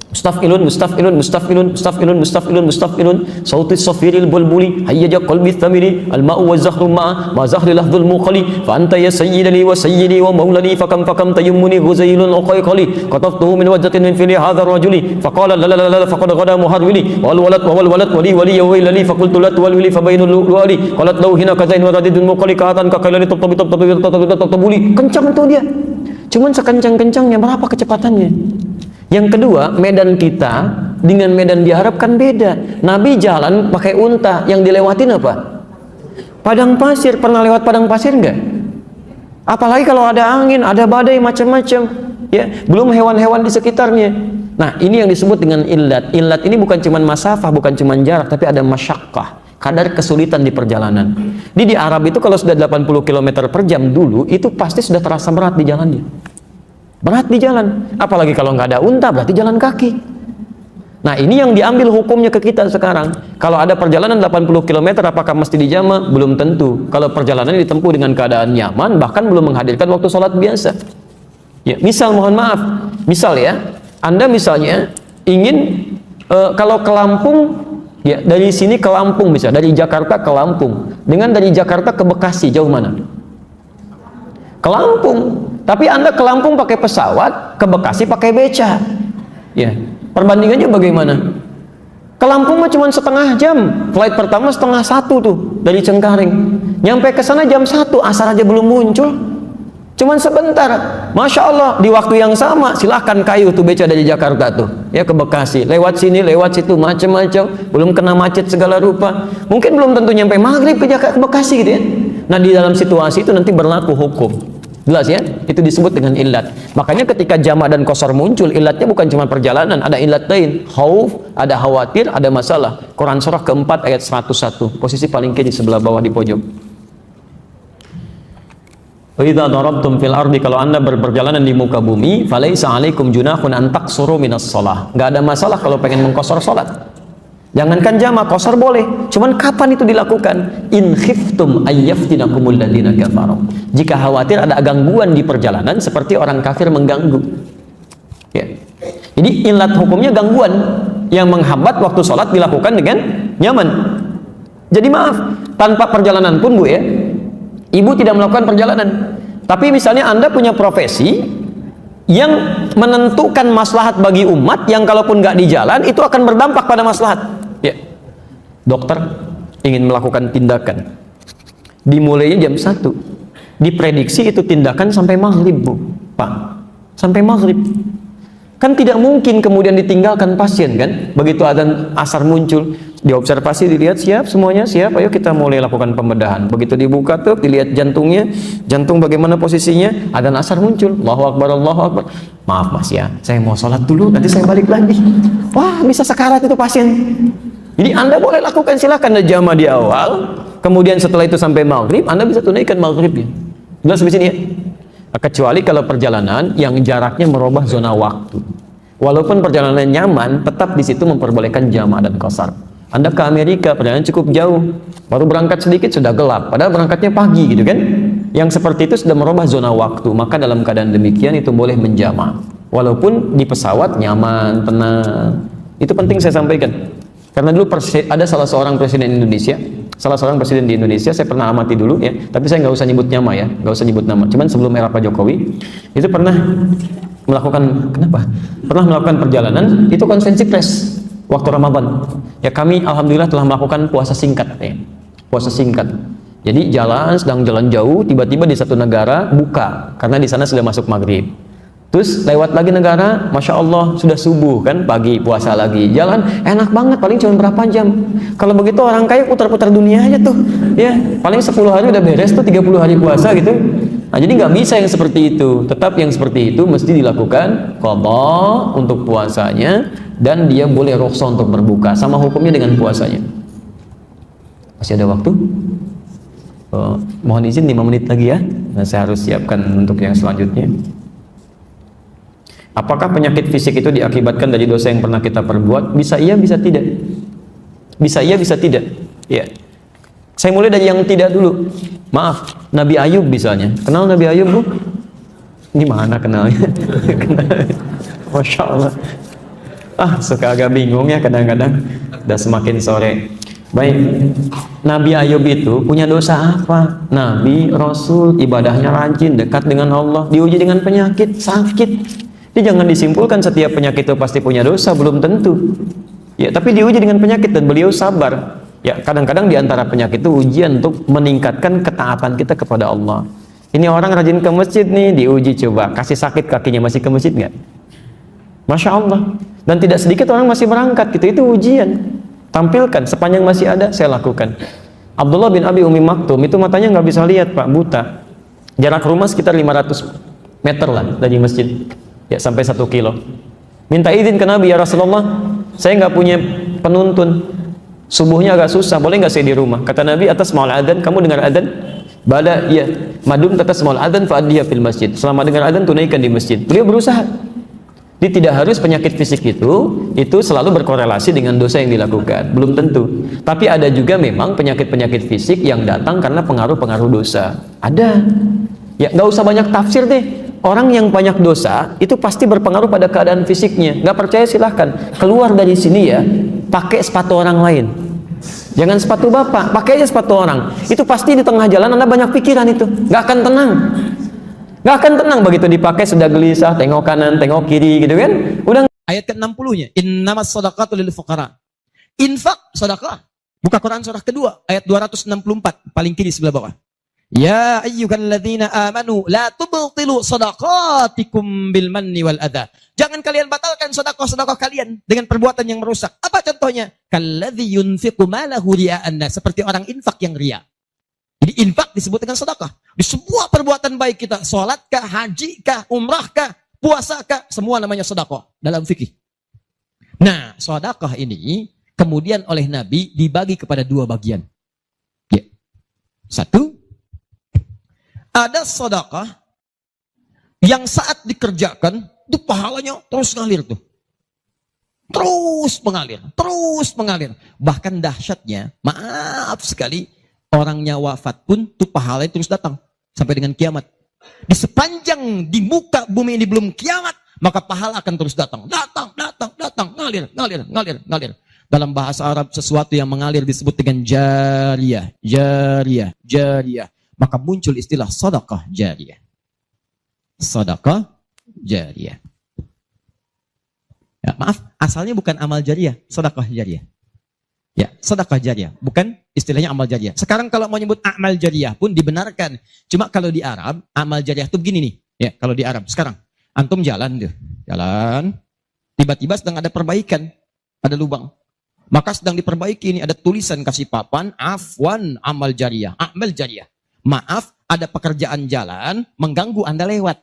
Speaker 1: mustafilun mustafilun mustafilun mustafilun mustafilun mustafilun sauti safiril bulbuli hayyaja qalbi thamiri al ma'u wa zahru ma'a ma zahri lahdul muqali fa anta ya sayyidani wa sayyidi wa maulani fakam tayammuni ghuzailun uqayqali qataftuhu min wajhatin min fili hadha rajuli faqala la la la faqad ghada muharwili wal walad wali ya wailani faqultu la tuwalwili fa bainul lu'ali qalat law hina kazain wa radidun muqali ka'atan ka kailani tabuli. Kencang tuh dia. Cuman sekencang-kencangnya berapa kecepatannya? Yang kedua, medan kita dengan medan diharapkan beda. Nabi jalan pakai unta, yang dilewatin apa? Padang pasir. Pernah lewat padang pasir enggak? Apalagi kalau ada angin, ada badai macam-macam, ya, belum hewan-hewan di sekitarnya. Nah, ini yang disebut dengan illat. Illat ini bukan cuma masafah, bukan cuma jarak, tapi ada masyaqqah, kadar kesulitan di perjalanan. Di Arab itu kalau sudah 80 km per jam dulu, itu pasti sudah terasa berat di jalannya. Berat di jalan. Apalagi kalau nggak ada unta, berarti jalan kaki. Nah, ini yang diambil hukumnya ke kita sekarang. Kalau ada perjalanan 80 km, apakah mesti dijama? Belum tentu. Kalau perjalanan ditempuh dengan keadaan nyaman, bahkan belum menghadirkan waktu sholat biasa. Ya, misal, mohon maaf, misal ya, Anda misalnya ingin kalau ke Lampung, ya, dari sini ke Lampung, bisa dari Jakarta ke Lampung, dengan dari Jakarta ke Bekasi, jauh mana? Ke Lampung. Tapi Anda ke Lampung pakai pesawat, ke Bekasi pakai beca. Ya, perbandingannya bagaimana? Ke Lampung mah cuma setengah jam, flight pertama setengah satu tuh dari Cengkareng, nyampe ke sana jam 1, asar aja belum muncul, cuman sebentar. Masya Allah, di waktu yang sama silahkan kayu tuh beca dari Jakarta tuh, ya, ke Bekasi, lewat sini lewat situ macam-macam, belum kena macet segala rupa, mungkin belum tentu nyampe maghrib ke Bekasi gitu ya. Nah, di dalam situasi itu nanti berlaku hukum. Jelas ya, itu disebut dengan illat. Makanya ketika jamak dan qasar muncul, illatnya bukan cuma perjalanan, ada illat lain, khauf, ada khawatir, ada masalah. Quran surah keempat ayat 101, posisi paling kiri sebelah bawah di pojok. Wa idza darabtum fil ardi, kalau Anda berperjalanan di muka bumi, falaisa 'alaikum junahun an taqsuru minas shalah. Enggak ada masalah kalau pengen mengqasar salat. Jangankan jamak, qasar boleh. Cuman kapan itu dilakukan? In khiftum ayyaftinakumul ladzina kafaru. Jika khawatir ada gangguan di perjalanan seperti orang kafir mengganggu. Ya. Jadi illat hukumnya gangguan yang menghambat waktu sholat dilakukan dengan nyaman. Jadi maaf, tanpa perjalanan pun Bu ya, Ibu tidak melakukan perjalanan. Tapi misalnya Anda punya profesi yang menentukan maslahat bagi umat, yang kalaupun nggak di jalan itu akan berdampak pada maslahat. Ya, dokter ingin melakukan tindakan, dimulainya jam 1, diprediksi itu tindakan sampai maghrib Bu, Pak, sampai maghrib. Kan tidak mungkin kemudian ditinggalkan pasien kan? Begitu adzan asar muncul, diobservasi, dilihat siap semuanya, siap, ayo kita mulai lakukan pembedahan. Begitu dibuka tuh, dilihat jantungnya, jantung bagaimana posisinya, adzan asar muncul, Allahu Akbar, Allahu Akbar. Maaf Mas ya, saya mau sholat dulu, nanti saya balik lagi. Wah, bisa sekarat itu pasien. Jadi Anda boleh lakukan, silakan jamaah di awal, kemudian setelah itu sampai maghrib, Anda bisa tunaikan maghribnya. Jelas di sini ya? Kecuali kalau perjalanan yang jaraknya merubah zona waktu. Walaupun perjalanan nyaman, tetap di situ memperbolehkan jamak dan qasar. Anda ke Amerika, perjalanan cukup jauh, baru berangkat sedikit sudah gelap, padahal berangkatnya pagi gitu kan. Yang seperti itu sudah merubah zona waktu, maka dalam keadaan demikian itu boleh menjamak. Walaupun di pesawat nyaman, tenang. Itu penting saya sampaikan. Karena dulu ada salah seorang presiden Indonesia, saya pernah amati dulu ya, tapi saya nggak usah nyebut nama ya, nggak usah nyebut nama. Cuman sebelum era Pak Jokowi, itu pernah melakukan, pernah melakukan perjalanan, itu konferensi pers waktu Ramadan. Ya, kami alhamdulillah telah melakukan puasa singkat ya, puasa singkat. Jadi sedang jalan jauh, tiba-tiba di satu negara buka, karena di sana sudah masuk maghrib. Terus lewat lagi negara, Masya Allah sudah subuh kan, pagi puasa lagi, jalan enak banget, paling cuma berapa jam. Kalau begitu orang kaya putar-putar dunia aja tuh ya, paling 10 hari udah beres tuh, 30 hari puasa gitu. Nah, jadi nggak bisa yang seperti itu. Tetap yang seperti itu mesti dilakukan qadha untuk puasanya, dan dia boleh rukhsah untuk berbuka, sama hukumnya dengan puasanya. Masih ada waktu? Mohon izin 5 menit lagi ya, nah, saya harus siapkan untuk yang selanjutnya. Apakah penyakit fisik itu diakibatkan dari dosa yang pernah kita perbuat? Bisa iya, bisa tidak. Bisa iya, bisa tidak. Ya. Saya mulai dari yang tidak dulu. Maaf, Nabi Ayub misalnya. Kenal Nabi Ayub Bu? Gimana kenalnya? Masya Allah. Suka agak bingung ya kadang-kadang. Udah semakin sore. Baik, Nabi Ayub itu punya dosa apa? Nabi, Rasul, ibadahnya rajin, dekat dengan Allah, diuji dengan penyakit, sakit. Jadi jangan disimpulkan setiap penyakit itu pasti punya dosa, belum tentu. Ya, tapi diuji dengan penyakit dan beliau sabar. Ya, kadang-kadang diantara penyakit itu ujian untuk meningkatkan ketaatan kita kepada Allah. Ini orang rajin ke masjid nih, diuji coba, kasih sakit kakinya, masih ke masjid nggak? Masya Allah. Dan tidak sedikit orang masih berangkat gitu, itu ujian. Tampilkan, sepanjang masih ada, saya lakukan. Abdullah bin Abi Umi Maktum itu matanya nggak bisa lihat Pak, buta. Jarak rumah sekitar 500 meter lah dari masjid. Ya, sampai 1 kilo. Minta izin ke Nabi, ya Rasulullah, saya nggak punya penuntun. Subuhnya agak susah, boleh nggak saya di rumah? Kata Nabi, atas maul adzan, kamu dengar adzan? Bala, iya. Madum atas maul adzan fa'adhiya fil masjid. Selama dengar adzan, tunaikan di masjid. Beliau berusaha. Jadi tidak harus penyakit fisik itu selalu berkorelasi dengan dosa yang dilakukan, belum tentu. Tapi ada juga memang penyakit-penyakit fisik yang datang karena pengaruh-pengaruh dosa. Ada. Ya nggak usah banyak tafsir deh. Orang yang banyak dosa itu pasti berpengaruh pada keadaan fisiknya. Nggak percaya silahkan keluar dari sini ya, pakai sepatu orang lain. Jangan sepatu bapak, pakai aja sepatu orang. Itu pasti di tengah jalan Anda banyak pikiran itu, nggak akan tenang. Nggak akan tenang begitu dipakai, sudah gelisah, tengok kanan, tengok kiri gitu kan. Udah. Ayat ke-60-nya, innamas shadaqatu lil fuqara. Infak sedekah. Buka Quran surah kedua ayat 264 paling kiri sebelah bawah. Ya ayyuhalladzina amanu la tubtilu shadaqatikum bil manni wal adza. Jangan kalian batalkan sedekah-sedekah kalian dengan perbuatan yang merusak. Apa contohnya? Kalladzi yunfiqu malahu ria'an nas, seperti orang infak yang riya. Jadi infak disebut dengan sedekah. Di semua perbuatan baik kita, salat kah, haji kah, umrah kah, puasa kah, semua namanya sedekah dalam fikih. Nah, sedekah ini kemudian oleh Nabi dibagi kepada 2 bagian. Ya. 1, ada sedekah yang saat dikerjakan itu pahalanya terus ngalir tuh. Terus mengalir. Bahkan dahsyatnya, maaf sekali, orangnya wafat pun tuh pahalanya terus datang sampai dengan kiamat. Di sepanjang di muka bumi ini belum kiamat, maka pahala akan terus datang, ngalir. Dalam bahasa Arab sesuatu yang mengalir disebut dengan jariyah. Maka muncul istilah sedekah jariyah. Ya, maaf, asalnya bukan amal jariyah, sedekah jariyah. Ya, sedekah jariyah, bukan istilahnya amal jariyah. Sekarang kalau mau nyebut amal jariyah pun dibenarkan. Cuma kalau di Arab, amal jariyah itu begini nih. Ya, kalau di Arab sekarang, antum jalan, tiba-tiba sedang ada perbaikan, ada lubang. Maka sedang diperbaiki ini, ada tulisan kasih papan, afwan amal jariyah, amal jariyah. Maaf, ada pekerjaan jalan mengganggu Anda lewat.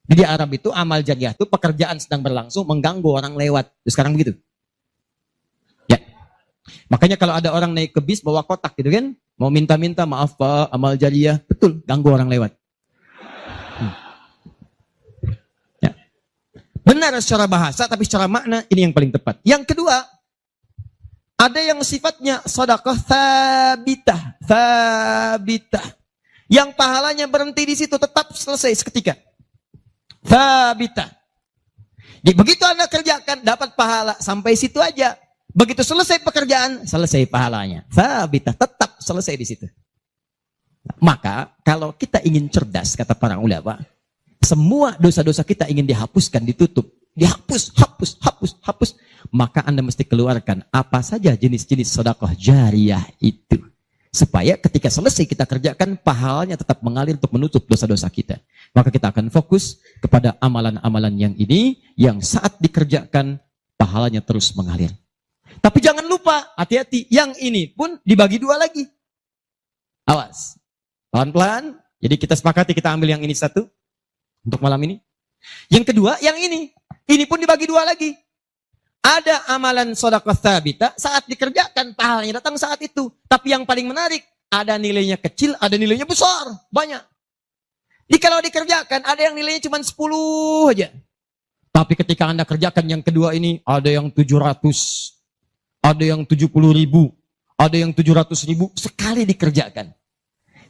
Speaker 1: Di Arab itu amal jariyah itu pekerjaan sedang berlangsung mengganggu orang lewat. Sekarang begitu. Ya. Makanya kalau ada orang naik ke bis bawa kotak gitu kan, mau minta-minta maaf Pak, amal jariyah, betul, ganggu orang lewat. Ya. Benar secara bahasa, tapi secara makna ini yang paling tepat. Yang kedua, ada yang sifatnya sedekah thabitah. Yang pahalanya berhenti di situ, tetap selesai seketika. Thabitah. Jadi begitu Anda kerjakan dapat pahala sampai situ aja. Begitu selesai pekerjaan, selesai pahalanya. Thabitah, tetap selesai di situ. Maka kalau kita ingin cerdas, kata para ulama, semua dosa-dosa kita ingin dihapuskan, ditutup, dihapus, hapus. Maka Anda mesti keluarkan apa saja jenis-jenis sedekah jariyah itu. Supaya ketika selesai kita kerjakan, pahalanya tetap mengalir untuk menutup dosa-dosa kita. Maka kita akan fokus kepada amalan-amalan yang ini, yang saat dikerjakan, pahalanya terus mengalir. Tapi jangan lupa, hati-hati, yang ini pun dibagi 2 lagi. Awas. Pelan-pelan, jadi kita sepakati kita ambil yang ini 1, untuk malam ini. Yang kedua, yang ini pun dibagi 2 lagi. Ada amalan sedekah thabitah, saat dikerjakan pahalanya datang saat itu. Tapi yang paling menarik, ada nilainya kecil, ada nilainya besar, banyak. Jadi kalau dikerjakan, ada yang nilainya cuma 10 aja. Tapi ketika Anda kerjakan yang kedua ini, ada yang 700, ada yang 70.000, ada yang 700.000, sekali dikerjakan.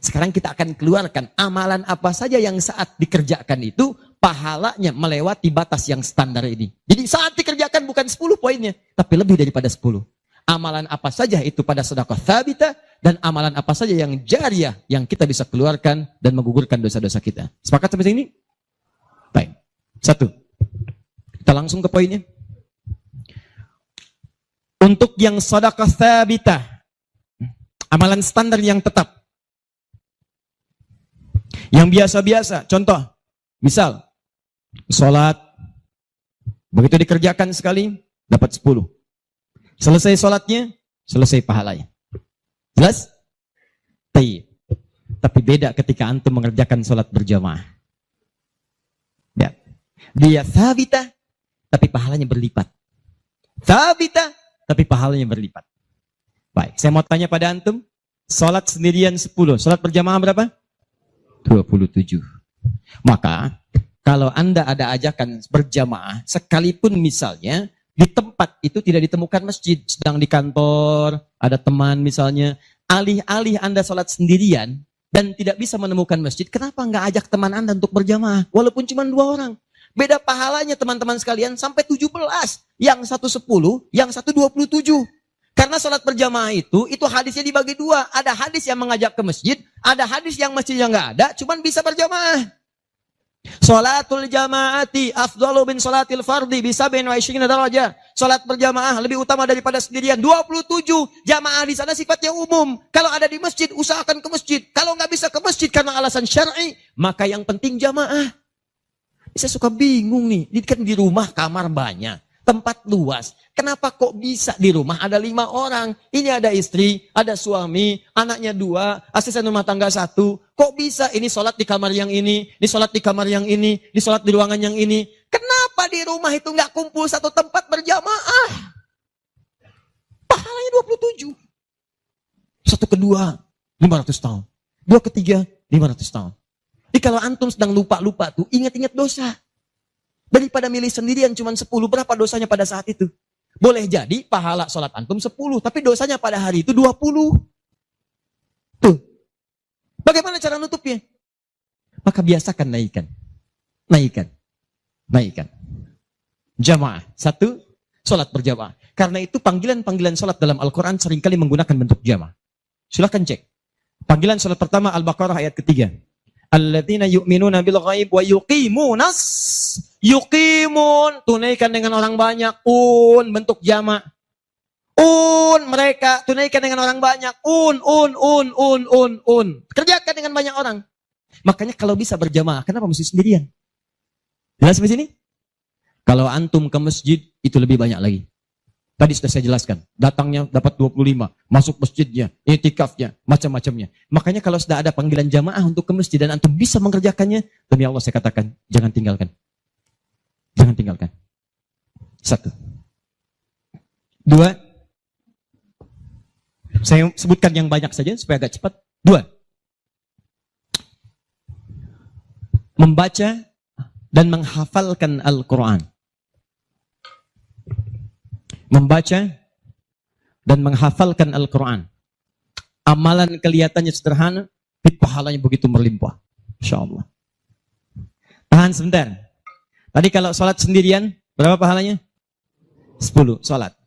Speaker 1: Sekarang kita akan keluarkan amalan apa saja yang saat dikerjakan itu, pahalanya melewati batas yang standar ini. Jadi saat dikerjakan bukan 10 poinnya, tapi lebih daripada 10. Amalan apa saja itu pada sedekah thabitah, dan amalan apa saja yang jariyah, yang kita bisa keluarkan dan menggugurkan dosa-dosa kita. Sepakat sampai sini? Baik. 1. Kita langsung ke poinnya. Untuk yang sedekah thabitah, amalan standar yang tetap, yang biasa-biasa, contoh, misal, sholat, begitu dikerjakan sekali, dapat 10. Selesai sholatnya, selesai pahalanya. Jelas? Baik.
Speaker 2: tapi beda ketika antum mengerjakan sholat berjamaah. Ya. Dia thabita, tapi pahalanya berlipat. Thabita, tapi pahalanya berlipat. Baik, saya mau tanya pada antum, sholat sendirian 10, sholat berjamaah berapa? 27. Maka, kalau Anda ada ajakan berjamaah, sekalipun misalnya, di tempat itu tidak ditemukan masjid, sedang di kantor, ada teman misalnya, alih-alih Anda sholat sendirian, dan tidak bisa menemukan masjid, kenapa nggak ajak teman Anda untuk berjamaah? Walaupun cuma 2 orang. Beda pahalanya teman-teman sekalian, sampai 17. Yang satu 10, yang satu 27. Karena sholat berjamaah itu hadisnya dibagi 2. Ada hadis yang mengajak ke masjid, ada hadis yang masjidnya nggak ada, cuman bisa berjamaah. Sholatul jamaati afdalu min sholatil fardi bisa bin wa isyrina darajah. Sholat berjamaah lebih utama daripada sendirian. 27 jamaah di sana sifatnya umum. Kalau ada di masjid, usahakan ke masjid. Kalau nggak bisa ke masjid karena alasan syar'i, maka yang penting jamaah. Saya suka bingung nih. Ini kan di rumah kamar banyak, tempat luas. Kenapa kok bisa di rumah ada 5 orang? Ini ada istri, ada suami, anaknya 2, asisten rumah tangga 1. Kok bisa ini sholat di kamar yang ini sholat di kamar yang ini sholat di ruangan yang ini? Kenapa di rumah itu nggak kumpul satu tempat berjamaah? Pahalanya 27. Satu kedua, 500 tahun. 2 ketiga, 500 tahun. Jadi kalau antum sedang lupa-lupa tuh, ingat-ingat dosa. Daripada milih sendirian cuma 10, berapa dosanya pada saat itu? Boleh jadi pahala sholat antum 10, tapi dosanya pada hari itu 20. Tuh. Bagaimana cara nutupnya? Maka biasakan naikkan. Naikkan. Jamaah. 1, sholat berjamaah. Karena itu panggilan-panggilan sholat dalam Al-Quran seringkali menggunakan bentuk jamaah. Silahkan cek. Panggilan sholat pertama Al-Baqarah ayat ketiga. Alladzina yu'minuna bil ghaib wa yuqimunas. Yuqimun, tunaikan dengan orang banyak. Bentuk jama'. Mereka tunaikan dengan orang banyak. Kerjakan dengan banyak orang. Makanya kalau bisa berjamaah, kenapa mesti sendirian? Jelas di sini? Kalau antum ke masjid, itu lebih banyak lagi. Tadi sudah saya jelaskan, datangnya dapat 25, masuk masjidnya, i'tikafnya, macam-macamnya. Makanya kalau sudah ada panggilan jamaah untuk ke masjid dan antum bisa mengerjakannya, demi Allah saya katakan, jangan tinggalkan. Jangan tinggalkan. 1. 2. Saya sebutkan yang banyak saja supaya agak cepat. 2. Membaca dan menghafalkan Al-Quran. Membaca dan menghafalkan Al-Quran. Amalan kelihatannya sederhana, tapi pahalanya begitu berlimpah. InsyaAllah. Tahan sebentar. Tadi kalau sholat sendirian, berapa pahalanya? 10 sholat.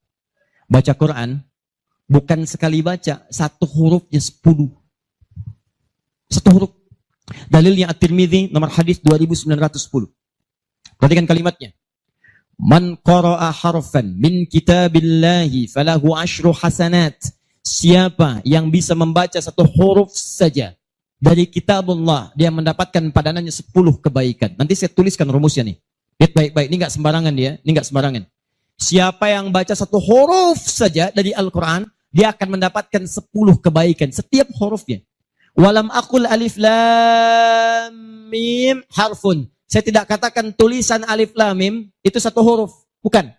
Speaker 2: Baca Quran, bukan sekali baca, 1 hurufnya 10. 1 huruf. Dalilnya At-Tirmidzi, nomor hadis 2910. Perhatikan kalimatnya. Man qara'a harfan min kitabillahi falahu asyru hasanat. Siapa yang bisa membaca 1 huruf saja dari kitabullah, dia mendapatkan padanannya 10 kebaikan. Nanti saya tuliskan rumusnya nih. Lihat baik-baik, ini enggak sembarangan dia, ini enggak sembarangan. Siapa yang baca 1 huruf saja dari Al-Quran, dia akan mendapatkan 10 kebaikan setiap hurufnya. Walam aqul alif lam mim harfun. Saya tidak katakan tulisan alif lam mim itu 1 huruf, bukan.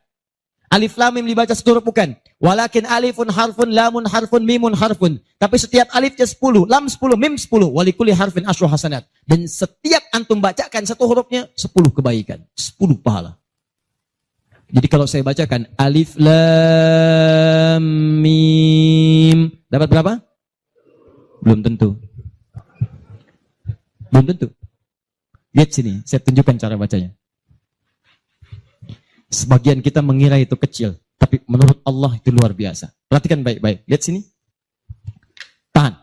Speaker 2: Alif lam mim dibaca 1 huruf, bukan. Walakin alifun harfun, lamun harfun, mimun harfun. Tapi setiap alifnya 10, lam 10, mim 10, walikuli harfin asyru hasanat. Dan setiap antum bacakan 1 hurufnya 10 kebaikan, 10 pahala. Jadi kalau saya bacakan alif lam mim, dapat berapa? Belum tentu. Belum tentu. Lihat sini, saya tunjukkan cara bacanya. Sebagian kita mengira itu kecil, tapi menurut Allah itu luar biasa. Perhatikan baik-baik. Lihat sini. Tahan.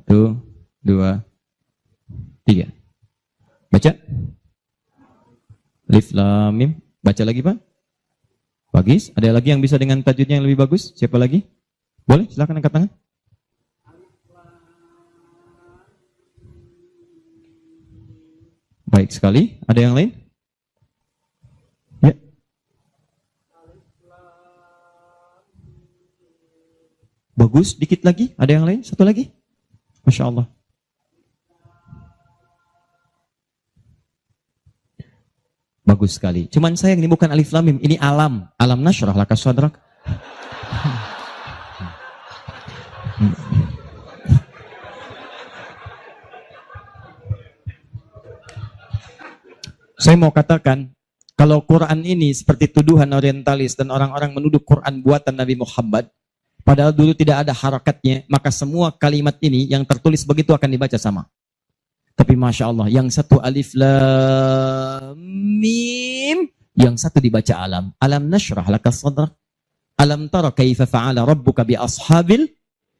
Speaker 2: 1, 2, 3. Baca. Alif lam mim. Baca lagi, Pak. Bagus. Ada lagi yang bisa dengan tajwidnya yang lebih bagus? Siapa lagi? Boleh, silakan angkat tangan. Baik sekali. Ada yang lain? Ya. Bagus, dikit lagi. Ada yang lain? Satu lagi. Masya Allah. Bagus sekali. Cuman sayang ini bukan alif lam mim, ini alam. Alam nasyrah laka sadrak. Saya mau katakan, kalau Quran ini seperti tuduhan orientalis dan orang-orang menuduh Quran buatan Nabi Muhammad, padahal dulu tidak ada harakatnya, maka semua kalimat ini yang tertulis begitu akan dibaca sama. Tapi Masya Allah, yang satu alif lam mim, yang satu dibaca alam. Alam nashrah laka sadrak. Alam tara kaifa fa'ala rabbuka bi ashabil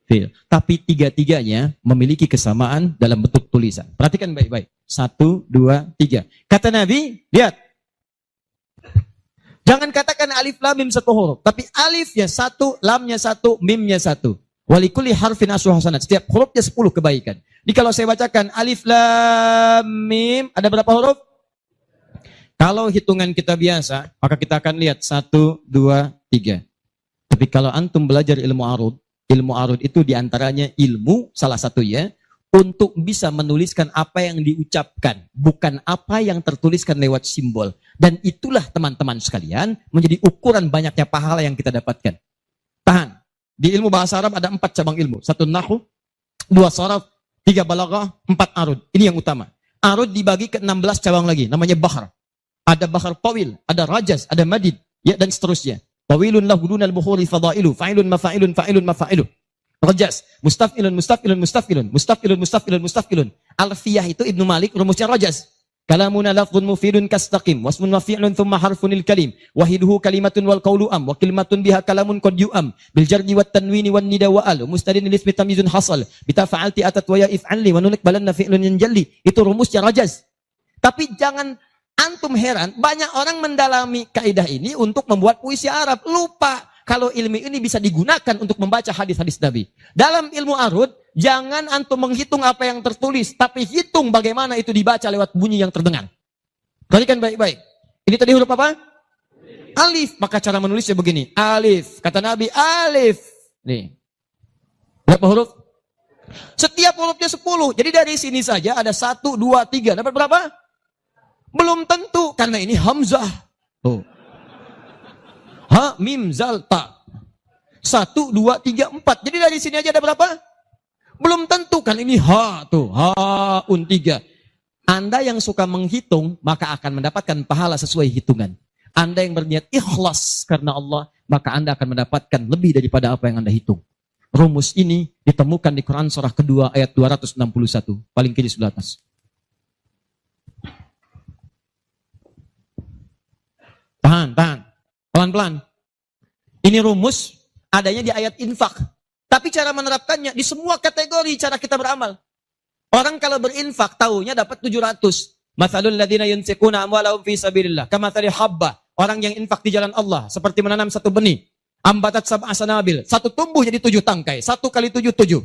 Speaker 2: fil. Tapi tiga-tiganya memiliki kesamaan dalam bentuk tulisan. Perhatikan baik-baik. 1, 2, 3. Kata Nabi, lihat. Jangan katakan alif lam mim satu huruf, tapi alifnya satu, lamnya satu, mimnya satu. Walikulli harfin asyru hasanat. Setiap hurufnya 10 kebaikan. Jadi kalau saya bacakan alif lam mim, ada berapa huruf? Kalau hitungan kita biasa, maka kita akan lihat 1, 2, 3. Tapi kalau antum belajar ilmu arud itu diantaranya ilmu salah satu ya, untuk bisa menuliskan apa yang diucapkan, bukan apa yang tertuliskan lewat simbol. Dan itulah teman-teman sekalian menjadi ukuran banyaknya pahala yang kita dapatkan. Tahan. Di ilmu bahasa Arab ada 4 cabang ilmu. 1 nahwu, 2 sharaf, 3 balaghah, 4 arud. Ini yang utama. Arud dibagi ke 16 cabang lagi, namanya bahar. Ada bahar tawil, ada rajaz, ada madid, ya dan seterusnya. Tawilun lahu dunal bukhuri fadailu, fa'ilun mafa'ilun, fa'ilun mafa'ilu. Rajas, mustafilun, mustafilun, mustafilun, mustafilun, mustafilun, mustafilun. Alfiyah itu Ibnu Malik, rumusnya rajas. Kalamuna lafzun mufidun kastaqim, wasmun mafi'lun thumma harfunil kalim, wahiduhu kalimatun wal qawlu am, wa kalimatun biha kalamun qad yu'am, bil jardi wat tanwini wan nida wa al, mustadin ismi tamyizun hasal, bita fa'alti atat wa ya if'anli, wa nulik balanna fi'lun yanjalli. Itu rumusnya rajas. Tapi jangan antum heran, banyak orang mendalami kaidah ini untuk membuat puisi Arab. Lupa kalau ilmu ini bisa digunakan untuk membaca hadis-hadis Nabi. Dalam ilmu arud, jangan antum menghitung apa yang tertulis, tapi hitung bagaimana itu dibaca lewat bunyi yang terdengar. Perhatikan baik-baik. Ini tadi huruf apa? Alif. Maka cara menulisnya begini. Alif. Kata Nabi, alif. Nih. Berapa huruf? Setiap hurufnya 10. Jadi dari sini saja ada 1, 2, 3. Dapat berapa? Belum tentu. Karena ini hamzah. Tuh. Ha, mim, zal, ta. 1, 2, 3, 4. Jadi dari sini aja ada berapa? Belum tentu kan ini ha tuh. Ha, un 3. Anda yang suka menghitung, maka akan mendapatkan pahala sesuai hitungan. Anda yang berniat ikhlas karena Allah, maka Anda akan mendapatkan lebih daripada apa yang Anda hitung. Rumus ini ditemukan di Quran surah kedua ayat 261. Paling kiri sebelah atas. Tahan, tahan. Pelan-pelan. Ini rumus adanya di ayat infak. Tapi cara menerapkannya di semua kategori cara kita beramal. Orang kalau berinfak tahunya dapat 700. Matsalul ladzina yunfiquna amwalahum fi sabilillah kamatsali habba. Orang yang infak di jalan Allah seperti menanam satu benih. Ambatat sab'a sanabil. Satu tumbuh jadi 7 tangkai. 1 kali 7, 7.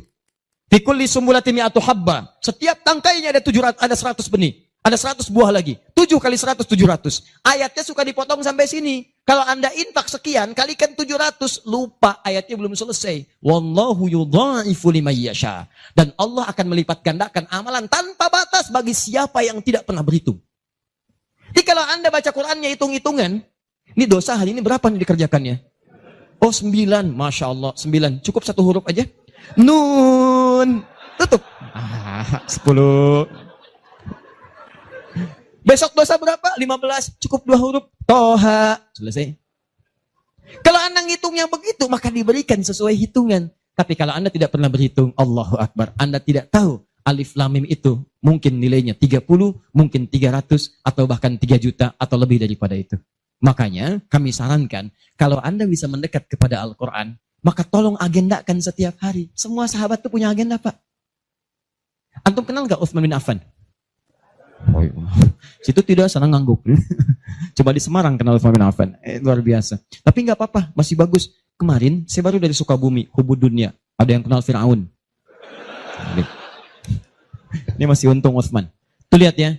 Speaker 2: Fi kulli sumbulatin mi'atu habba. Setiap tangkainya ada 700, ada 100 benih. Ada 100 buah lagi. 7 kali 100, 700. Ayatnya suka dipotong sampai sini. Kalau Anda infak sekian, kalikan 700. Lupa, ayatnya belum selesai. Wallahu yudha'ifu liman yasha. Dan Allah akan melipat gandakan amalan tanpa batas bagi siapa yang tidak pernah berhitung. Jadi kalau Anda baca Qur'annya hitung-hitungan, ini dosa hari ini berapa nih dikerjakannya? Oh 9, Masya Allah. 9, cukup 1 huruf aja. Nun. Tutup. 10. Besok dosa berapa? 15. Cukup 2 huruf. Toha. Selesai. Kalau Anda ngitungnya begitu, maka diberikan sesuai hitungan. Tapi kalau Anda tidak pernah berhitung, Allahu Akbar. Anda tidak tahu alif lam mim itu mungkin nilainya 30, mungkin 300, atau bahkan 3 juta, atau lebih daripada itu. Makanya kami sarankan, kalau Anda bisa mendekat kepada Al-Quran, maka tolong agendakan setiap hari. Semua sahabat itu punya agenda, Pak. Antum kenal gak Utsman bin Affan? Oh, iya. Situ tidak sana ngangguk. Coba di Semarang kenal Utsman bin Affan. Luar biasa. Tapi nggak apa-apa, masih bagus. Kemarin saya baru dari Sukabumi, Hubud Dunia. Ada yang kenal Fir'aun. Ini masih untung Utsman. Tuh lihat ya.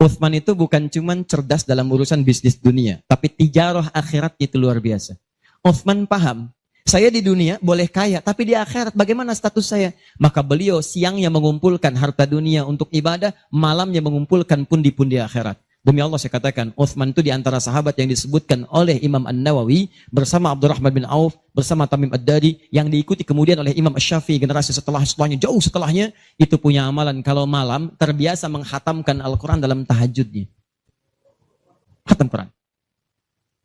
Speaker 2: Utsman itu bukan cuman cerdas dalam urusan bisnis dunia, tapi tijarah akhirat itu luar biasa. Utsman paham Saya di dunia boleh kaya, tapi di akhirat bagaimana status saya? Maka beliau siangnya mengumpulkan harta dunia untuk ibadah, malamnya mengumpulkan pundi-pundi akhirat. Demi Allah saya katakan, Uthman itu di antara sahabat yang disebutkan oleh Imam An-Nawawi bersama Abdurrahman bin Auf, bersama Tamim Ad-Dari, yang diikuti kemudian oleh Imam Asy-Syafi'i generasi setelahnya, jauh setelahnya, itu punya amalan kalau malam terbiasa menghatamkan Al-Quran dalam tahajudnya. Khatam Quran.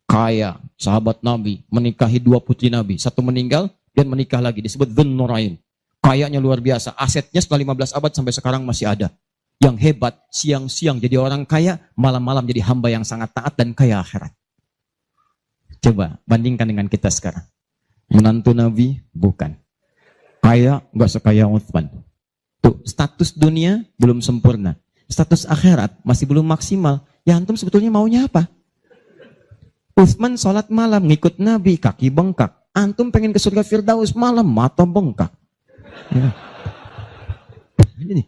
Speaker 2: Kaya, sahabat Nabi, menikahi 2 putri Nabi. Satu meninggal, dan menikah lagi. Disebut Dzun Nurain. Kayanya luar biasa. Asetnya setelah 15 abad sampai sekarang masih ada. Yang hebat, siang-siang jadi orang kaya, malam-malam jadi hamba yang sangat taat dan kaya akhirat. Coba, bandingkan dengan kita sekarang. Menantu Nabi, bukan. Kaya, nggak sekaya Uthman. Tuh, status dunia belum sempurna. Status akhirat masih belum maksimal. Ya antum sebetulnya maunya apa? Uthman sholat malam, ngikut Nabi, kaki bengkak. Antum pengen ke surga Firdaus malam, mata bengkak. Ya. Ini.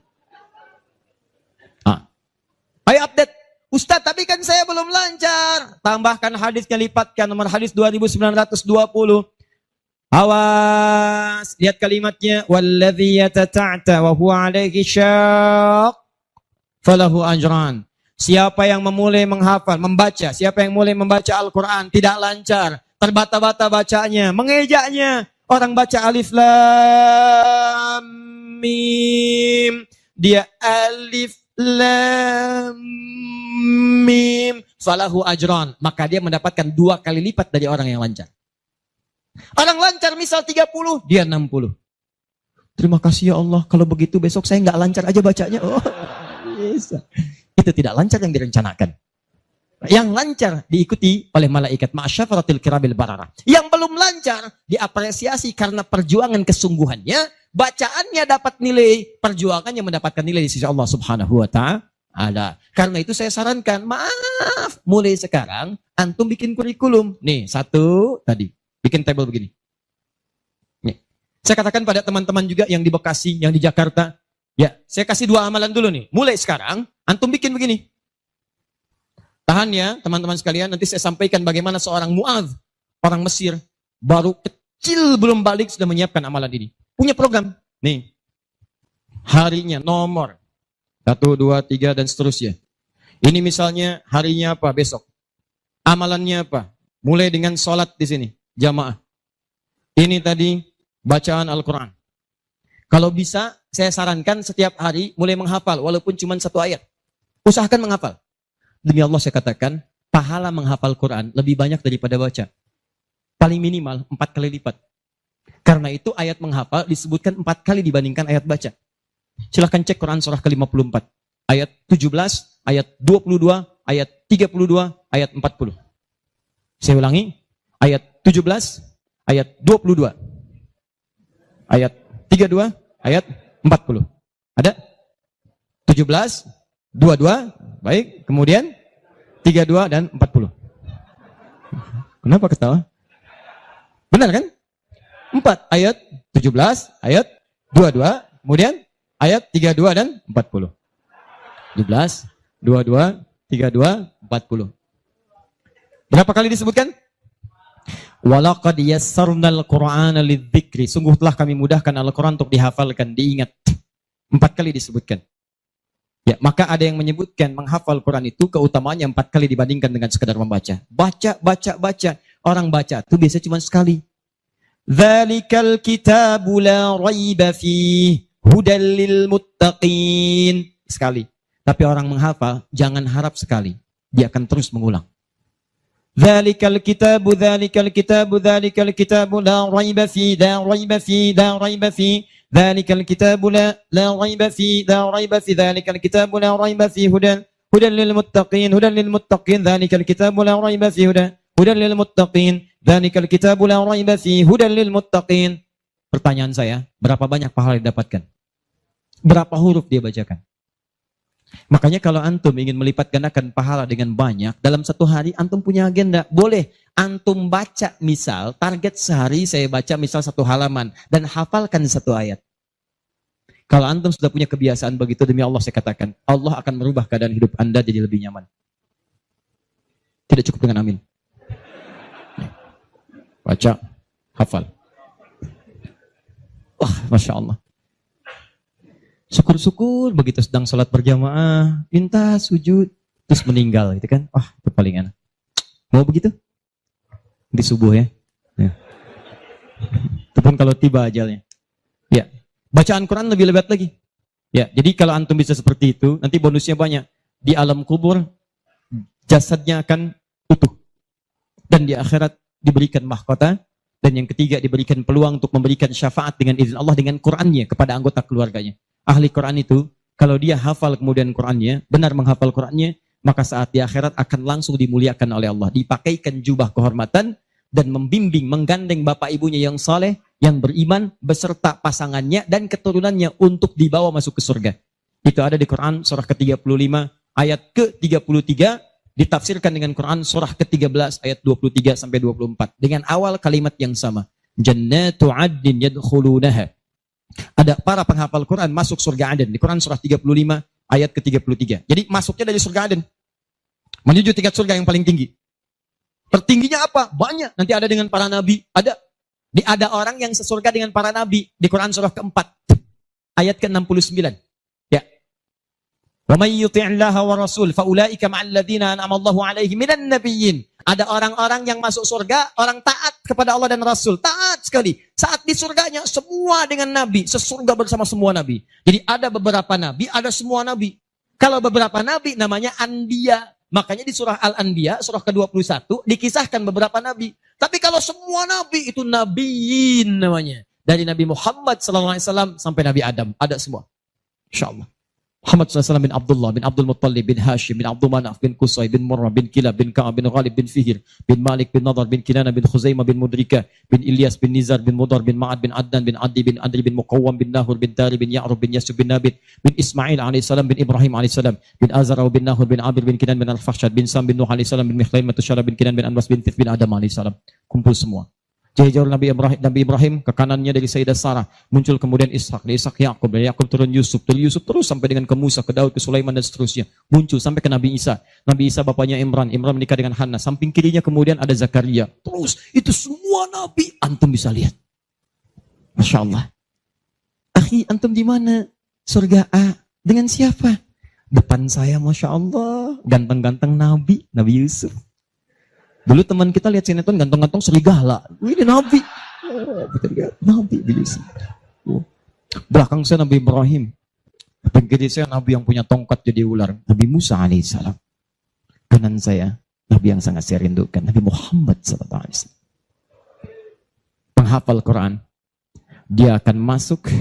Speaker 2: Ayo update. Ustadz, tapi kan saya belum lancar. Tambahkan hadisnya, lipatkan nomor hadis 2920. Awas, lihat kalimatnya. Walladzi yatata'ta wa huwa alaihi syaq falahu ajran. Siapa yang memulai menghafal, membaca, siapa yang mulai membaca Al-Quran tidak lancar, terbata-bata bacanya, mengejaknya. Orang baca alif lam mim, dia alif lam mim falahu ajran, maka dia mendapatkan 2 kali lipat dari orang yang lancar. Orang lancar misal 30, dia 60. Terima kasih ya Allah, kalau begitu besok saya nggak lancar aja bacanya. Oh, bisa. Itu tidak lancar yang direncanakan. Yang lancar diikuti oleh malaikat ma'asyafaratil kirabil barara. Yang belum lancar diapresiasi karena perjuangan kesungguhannya, bacaannya dapat nilai, perjuangannya mendapatkan nilai di sisi Allah Subhanahu wa ta'ala. Karena itu saya sarankan, maaf, mulai sekarang antum bikin kurikulum. Nih, satu tadi, bikin tabel begini. Nih. Saya katakan pada teman-teman juga yang di Bekasi, yang di Jakarta, ya, saya kasih 2 amalan dulu nih. Mulai sekarang antum bikin begini. Tahan ya teman-teman sekalian, nanti saya sampaikan bagaimana seorang Mu'adz, orang Mesir, baru kecil belum balik sudah menyiapkan amalan ini. Punya program. Nih, harinya, nomor, 1, 2, 3, dan seterusnya. Ini misalnya harinya apa besok. Amalannya apa? Mulai dengan sholat di sini, jamaah. Ini tadi bacaan Al-Quran. Kalau bisa, saya sarankan setiap hari mulai menghafal, walaupun cuma 1 ayat. Usahakan menghafal. Demi Allah saya katakan, pahala menghafal Quran lebih banyak daripada baca. Paling minimal 4 kali lipat. Karena itu ayat menghafal disebutkan 4 kali dibandingkan ayat baca. Silahkan cek Quran surah ke-54. Ayat 17, ayat 22, ayat 32, ayat 40. Saya ulangi, ayat 17, ayat 22, ayat 32, ayat 40. Ada? 17, 22, baik, kemudian 32 dan 40. Kenapa ketawa? Benar kan? 4 ayat 17, ayat 22, kemudian ayat 32 dan 40. 17, 22, 32, 40. Berapa kali disebutkan? Walaqad yassarnal Qur'ana lidzikri. Sungguh telah kami mudahkan Al-Quran untuk dihafalkan, diingat. 4 kali disebutkan. Ya, maka ada yang menyebutkan menghafal Quran itu keutamaannya 4 kali dibandingkan dengan sekadar membaca. Baca. Orang baca itu biasanya cuma sekali. Dzalikal kitabu la raiba fihi hudal lil muttaqin. Sekali. Tapi orang menghafal jangan harap sekali. Dia akan terus mengulang. Dzalikal kitabu la raiba fihi la raiba fihi. ذلك الكتاب لا ريب فيه ذلك الكتاب لا ريب فيه هدى للمتقين ذلك الكتاب لا ريب فيه هدى للمتقين ذلك الكتاب لا ريب فيه هدى للمتقين. Pertanyaan saya, berapa banyak pahala yang didapatkan? Berapa huruf dia bacakan? Makanya kalau antum ingin melipat gandakan pahala dengan banyak, dalam 1 hari antum punya agenda. Boleh antum baca, misal target sehari saya baca misal 1 halaman dan hafalkan 1 ayat. Kalau antum sudah punya kebiasaan begitu, demi Allah saya katakan, Allah akan merubah keadaan hidup Anda jadi lebih nyaman. Tidak cukup dengan amin. Baca, hafal. Wah, Masya Allah. Syukur-syukur begitu sedang sholat berjamaah, minta sujud, terus meninggal gitu kan. Wah, itu paling enak. Mau begitu? Di subuh ya. Itu pun kalau tiba ajalnya. Ya, bacaan Quran lebih lebat lagi. Ya, jadi kalau antum bisa seperti itu, nanti bonusnya banyak. Di alam kubur, jasadnya akan utuh. Dan di akhirat diberikan mahkota. Dan yang ketiga diberikan peluang untuk memberikan syafaat dengan izin Allah dengan Qurannya kepada anggota keluarganya. Ahli Quran itu, kalau dia hafal kemudian Qurannya, benar menghafal Qurannya, maka saat di akhirat akan langsung dimuliakan oleh Allah. Dipakaikan jubah kehormatan dan membimbing, menggandeng bapak ibunya yang saleh, yang beriman, beserta pasangannya dan keturunannya untuk dibawa masuk ke surga. Itu ada di Quran surah ke-35 ayat ke-33, ditafsirkan dengan Quran surah ke-13 ayat 23 sampai 24 dengan awal kalimat yang sama. Jannatu 'adnin yadkhulunaha. Ada para penghafal Quran masuk surga Aden di Quran surah 35 ayat ke-33. Jadi masuknya dari surga Aden menuju tingkat surga yang paling tinggi. Tertingginya apa? Banyak. Nanti ada dengan para nabi, ada orang yang sesurga dengan para nabi di Quran surah keempat ayat ke-69. Ya. Wa may yuti'illaha wa rasul fa ulaika ma'al ladzina an'ama Allahu 'alaihim minan nabiyyin. Ada orang-orang yang masuk surga, orang taat kepada Allah dan Rasul. Taat sekali. Saat di surganya, semua dengan Nabi. Sesurga bersama semua Nabi. Jadi ada beberapa Nabi, ada semua Nabi. Kalau beberapa Nabi, namanya Anbiya. Makanya di surah Al-Anbiya, surah ke-21, dikisahkan beberapa Nabi. Tapi kalau semua Nabi, itu Nabiyin namanya. Dari Nabi Muhammad SAW sampai Nabi Adam. Ada semua. InsyaAllah. Muhammad SAW bin Abdullah, bin Abdul Muttalib, bin Hashim, bin Abdul Manaf, bin Qusay, bin Murrah, bin Kilab, bin Ka'ab, bin Ghalib, bin Fihir, bin Malik, bin Nadar, bin Kinana, bin Khuzaimah, bin Mudrika, bin Ilyas, bin Nizar, bin Mudar, bin Ma'ad, bin Adnan, bin Adi, bin Adri, bin Muqawwam, bin Nahur, bin Tari, bin Ya'rub, bin Yasub, bin Nabit, bin Ismail AS, bin Ibrahim AS, bin Azara, bin Nahur, bin Abir, bin Kinan, bin Al-Fahsyad, bin Sam, bin Nuh AS, bin Mikhlaim, Matusyara, bin Kinan, bin Anbas, bin Tif, bin Adam AS. Kumpul semua. Jauh Nabi Ibrahim ke kanannya dari Sayyidah Sarah, muncul kemudian Ishak, dari Ishak Yakub, dari Yakub turun Yusuf, dari Yusuf terus sampai dengan ke Musa, ke Daud, ke Sulaiman dan seterusnya. Muncul sampai ke Nabi Isa. Nabi Isa bapaknya Imran, Imran menikah dengan Hannah. Samping kirinya kemudian ada Zakaria. Terus itu semua nabi antum bisa lihat. Masya Allah. Akhi, antum di mana? Surga A dengan siapa? Depan saya, Masya Allah, ganteng-ganteng Nabi Yusuf. Dulu teman kita lihat sinetron ganteng-ganteng serigala. Ini Nabi. Oh, kita lihat Nabi Yusuf. Oh. Belakang saya Nabi Ibrahim. Depan kiri saya Nabi yang punya tongkat jadi ular. Nabi Musa alaihissalam. Kanan saya Nabi yang sangat saya rindukan. Nabi Muhammad sallallahu alaihi wasallam. Penghafal Quran. Dia akan masuk,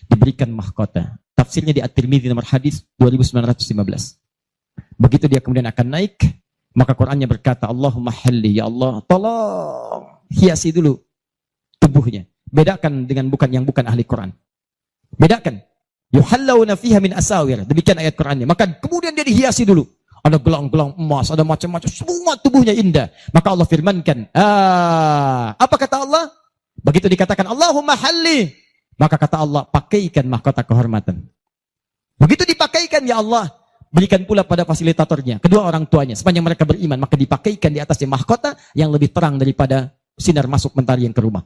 Speaker 2: diberikan mahkota. Tafsirnya di At-Tirmidzi nomor hadis 2915. Begitu dia kemudian akan naik, maka Qurannya berkata, Allahumma halli, ya Allah, tolong hiasi dulu tubuhnya. Bedakan dengan yang bukan ahli Quran. Bedakan. Yuhallawna fiha min asawir. Demikian ayat Qurannya. Maka kemudian dia dihiasi dulu. Ada gelang-gelang emas, ada macam-macam. Semua tubuhnya indah. Maka Allah firmankan. Apa kata Allah? Begitu dikatakan, Allahumma halli. Maka kata Allah, pakaikan mahkota kehormatan. Begitu dipakaikan, ya Allah, berikan pula pada fasilitatornya, kedua orang tuanya, sepanjang mereka beriman, maka dipakaikan di atasnya mahkota yang lebih terang daripada sinar masuk mentari yang ke rumah.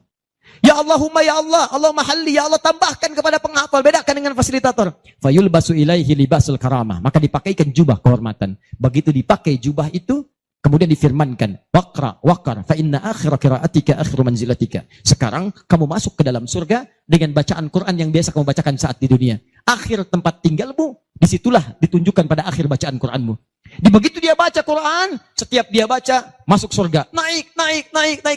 Speaker 2: Ya Allahumma ya Allah, Allahumma halli, ya Allah tambahkan kepada penghafal, bedakan dengan fasilitator. Fayulbasu ilaihi libasul karamah, maka dipakaikan jubah kehormatan. Begitu dipakai jubah itu, kemudian difirmankan, waqar, fa inna akhira qiraatika akhiru manzilatika. Sekarang kamu masuk ke dalam surga dengan bacaan Quran yang biasa kamu bacakan saat di dunia. Akhir tempat tinggalmu, disitulah ditunjukkan pada akhir bacaan Quranmu. Di begitu dia baca Quran, setiap dia baca, masuk surga. Naik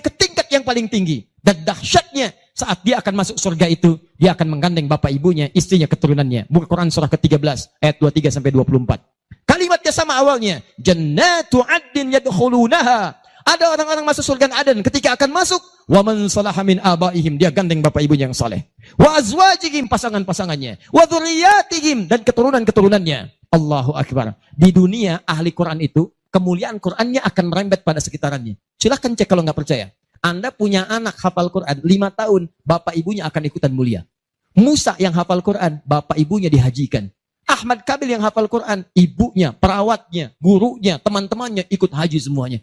Speaker 2: ke tingkat yang paling tinggi. Dan dahsyatnya, saat dia akan masuk surga itu, dia akan menggandeng bapak ibunya, istrinya, keturunannya. Buka Quran surah ke-13, ayat 23 sampai 24. Kalimatnya sama awalnya. Jannatu 'adnin yadkhulunaha. Ada orang-orang masuk surga Aden. Ketika akan masuk, wa man salaha min abaihim, dia gandeng bapak ibunya yang saleh. Wa azwajihim, pasangan-pasangannya. Wa dzurriyyatihim, dan keturunan-keturunannya. Allahu akbar. Di dunia ahli Quran itu, kemuliaan Qurannya akan merembet pada sekitarannya. Silahkan cek kalau nggak percaya. Anda punya anak hafal Quran 5 tahun, bapak ibunya akan ikutan mulia. Musa yang hafal Quran, bapak ibunya dihajikan. Ahmad Kabil yang hafal Quran, ibunya, perawatnya, gurunya, teman-temannya ikut haji semuanya.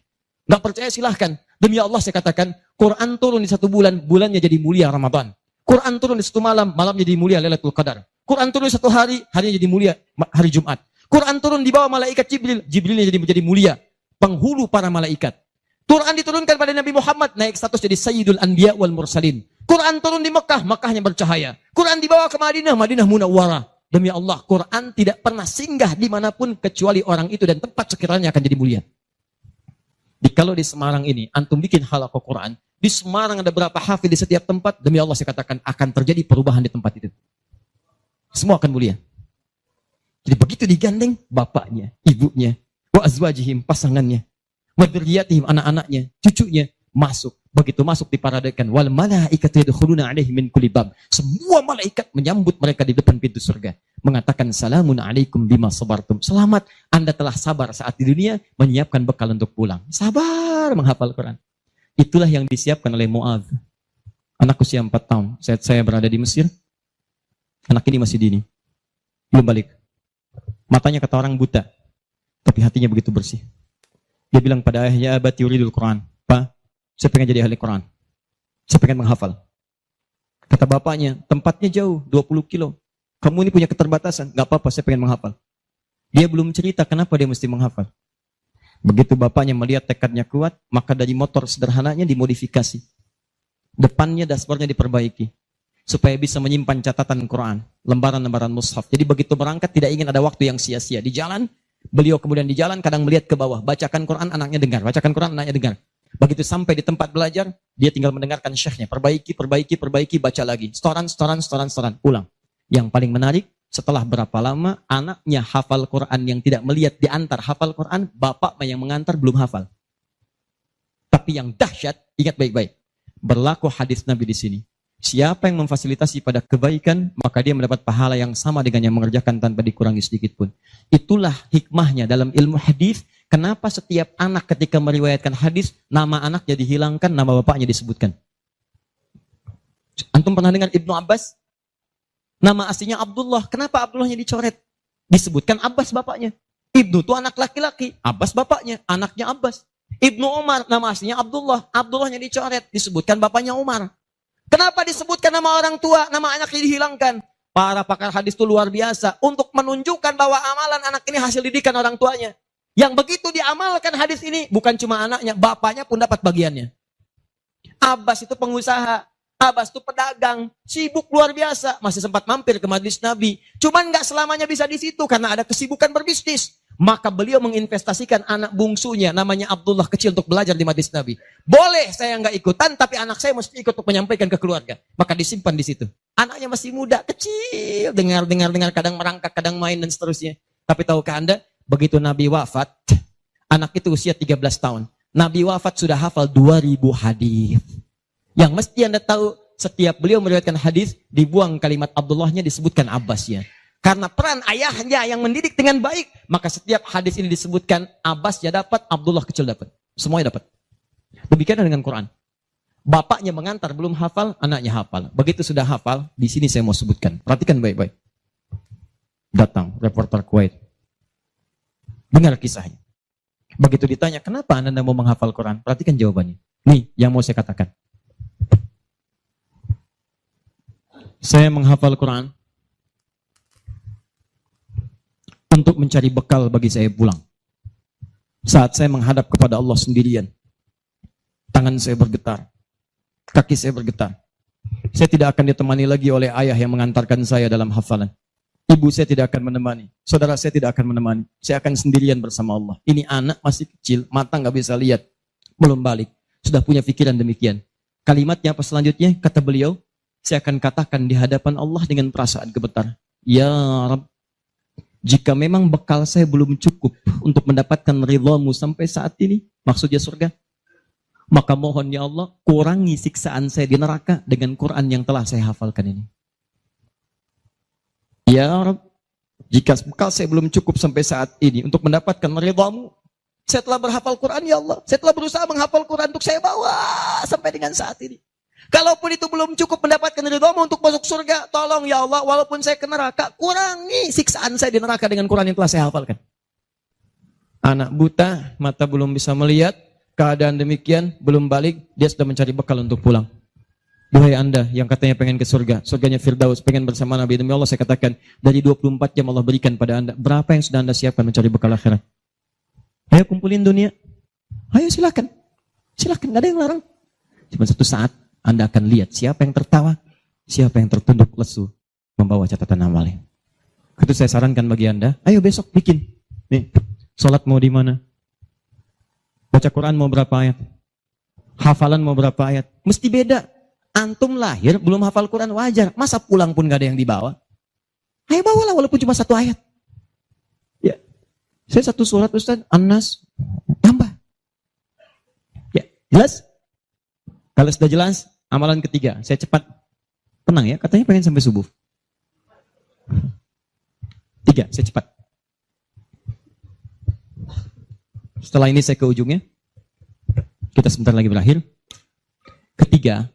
Speaker 2: Nggak percaya silahkan. Demi Allah saya katakan, Quran turun di 1 bulan, bulannya jadi mulia Ramadan. Quran turun di satu malam, malamnya jadi mulia Lailatul Qadar. Quran turun di satu hari, harinya jadi mulia hari Jumat. Quran turun di bawah malaikat Jibril, Jibrilnya jadi menjadi mulia, penghulu para malaikat. Quran diturunkan pada Nabi Muhammad, naik status jadi Sayyidul Anbiya wal Mursalin. Quran turun di Mekah, Mekahnya bercahaya. Quran dibawa ke Madinah, Madinah munawwarah. Demi Allah, Quran tidak pernah singgah dimanapun kecuali orang itu dan tempat sekiranya akan jadi mulia. Kalau di Semarang ini, antum bikin halaqah Quran, di Semarang ada berapa hafid di setiap tempat, demi Allah saya katakan akan terjadi perubahan di tempat itu. Semua akan mulia. Jadi begitu digandeng, bapaknya, ibunya, wa azwajihim, pasangannya, wa dzurriyyatihim, anak-anaknya, cucunya, masuk. Begitu masuk diparadakan, wal malaikatu yadkhuluna alaihim min kulli bab. Semua malaikat menyambut mereka di depan pintu surga, mengatakan salamun alaikum bima sabartum. Selamat, Anda telah sabar saat di dunia, menyiapkan bekal untuk pulang. Sabar menghafal Quran. Itulah yang disiapkan oleh Muadz. Anak usia 4 tahun, saat saya berada di Mesir, anak ini masih dini, belum balik. Matanya kata orang buta, tapi hatinya begitu bersih. Dia bilang pada ayahnya, abati yuridul Quran. Pak, saya pengen jadi ahli Quran. Saya pengen menghafal. Kata bapaknya, tempatnya jauh, 20 kilo. Kamu ini punya keterbatasan. Gak apa-apa, saya pengen menghafal. Dia belum cerita kenapa dia mesti menghafal. Begitu bapaknya melihat tekadnya kuat, maka dari motor sederhananya dimodifikasi. Depannya dashboardnya diperbaiki. Supaya bisa menyimpan catatan Quran. Lembaran-lembaran mushaf. Jadi begitu berangkat tidak ingin ada waktu yang sia-sia. Di jalan, beliau kemudian di jalan kadang melihat ke bawah. Bacakan Quran, anaknya dengar. Bacakan Quran, anaknya dengar. Begitu sampai di tempat belajar, dia tinggal mendengarkan syekhnya. Perbaiki, baca lagi. Setoran, ulang. Yang paling menarik, setelah berapa lama, anaknya hafal Quran yang tidak melihat diantar hafal Quran, bapak yang mengantar belum hafal. Tapi yang dahsyat, ingat baik-baik. Berlaku hadis Nabi di sini. Siapa yang memfasilitasi pada kebaikan, maka dia mendapat pahala yang sama dengan yang mengerjakan tanpa dikurangi sedikit pun. Itulah hikmahnya dalam ilmu hadis. Kenapa setiap anak ketika meriwayatkan hadis, nama anaknya dihilangkan, nama bapaknya disebutkan. Antum pernah dengar Ibnu Abbas? Nama aslinya Abdullah. Kenapa Abdullahnya dicoret? Disebutkan Abbas bapaknya. Ibnu itu anak laki-laki. Abbas bapaknya. Anaknya Abbas. Ibnu Umar, nama aslinya Abdullah. Abdullahnya dicoret. Disebutkan bapaknya Umar. Kenapa disebutkan nama orang tua, nama anaknya dihilangkan? Para pakar hadis itu luar biasa. Untuk menunjukkan bahwa amalan anak ini hasil didikan orang tuanya. Yang begitu diamalkan hadis ini, bukan cuma anaknya, bapaknya pun dapat bagiannya. Abbas itu pengusaha. Abbas itu pedagang. Sibuk luar biasa. Masih sempat mampir ke majelis Nabi. Cuman gak selamanya bisa di situ karena ada kesibukan berbisnis. Maka beliau menginvestasikan anak bungsunya namanya Abdullah kecil untuk belajar di majelis Nabi. Boleh saya nggak ikutan, tapi anak saya mesti ikut untuk menyampaikan ke keluarga. Maka disimpan di situ. Anaknya masih muda, kecil, dengar, kadang merangkak, kadang main dan seterusnya. Tapi tahukah Anda, begitu Nabi wafat, anak itu usia 13 tahun. Nabi wafat sudah hafal 2000 hadis. Yang mesti Anda tahu, setiap beliau meriwayatkan hadis, dibuang kalimat Abdullahnya, disebutkan Abbasnya. Karena peran ayahnya yang mendidik dengan baik, maka setiap hadis ini disebutkan Abbasnya dapat, Abdullah kecil dapat. Semuanya dapat. Demikian dengan Quran. Bapaknya mengantar belum hafal, anaknya hafal. Begitu sudah hafal, di sini saya mau sebutkan. Perhatikan baik-baik. Datang reporter Kuwait. Dengar kisahnya. Begitu ditanya, kenapa Anda mau menghafal Quran? Perhatikan jawabannya. Nih, yang mau saya katakan. Saya menghafal Quran untuk mencari bekal bagi saya pulang. Saat saya menghadap kepada Allah sendirian, tangan saya bergetar, kaki saya bergetar. Saya tidak akan ditemani lagi oleh ayah yang mengantarkan saya dalam hafalan. Ibu saya tidak akan menemani, saudara saya tidak akan menemani. Saya akan sendirian bersama Allah. Ini anak masih kecil, mata nggak bisa lihat, belum balik, sudah punya pikiran demikian. Kalimatnya apa selanjutnya? Kata beliau, saya akan katakan di hadapan Allah dengan perasaan gemetar. Ya Rabb, jika memang bekal saya belum cukup untuk mendapatkan ridhamu sampai saat ini, maksudnya surga, maka mohon ya Allah, kurangi siksaan saya di neraka dengan Quran yang telah saya hafalkan ini. Ya Rabb, jika bekal saya belum cukup sampai saat ini untuk mendapatkan ridhamu, saya telah berhafal Quran ya Allah. Saya telah berusaha menghafal Quran untuk saya bawa sampai dengan saat ini. Kalaupun itu belum cukup mendapatkan ridhamu untuk masuk surga, tolong ya Allah, walaupun saya ke neraka, kurangi siksaan saya di neraka dengan Quran yang telah saya hafalkan. Anak buta, mata belum bisa melihat, keadaan demikian, belum balik, dia sudah mencari bekal untuk pulang. Duhai Anda yang katanya pengen ke surga, surganya Firdaus, pengen bersama Nabi, demi Allah saya katakan, dari 24 jam Allah berikan pada Anda, berapa yang sudah Anda siapkan mencari bekal akhirat? Ayo kumpulin dunia. Ayo silakan. Silakan, gak ada yang larang. Cuma satu saat Anda akan lihat siapa yang tertawa, siapa yang tertunduk lesu membawa catatan amalnya. Itu saya sarankan bagi Anda, ayo besok bikin. Nih, sholat mau di mana? Baca Quran mau berapa ayat? Hafalan mau berapa ayat? Mesti beda. Antum lahir belum hafal Quran wajar. Masa pulang pun gak ada yang dibawa? Ayo bawalah walaupun cuma satu ayat. Ya, saya satu surat Ustaz, An-Nas, tambah. Ya, jelas? Kalau sudah jelas, amalan ketiga, saya cepat. Tenang ya, katanya pengen sampai subuh. 3, saya cepat. Setelah ini saya ke ujungnya. Kita sebentar lagi berakhir. Ketiga,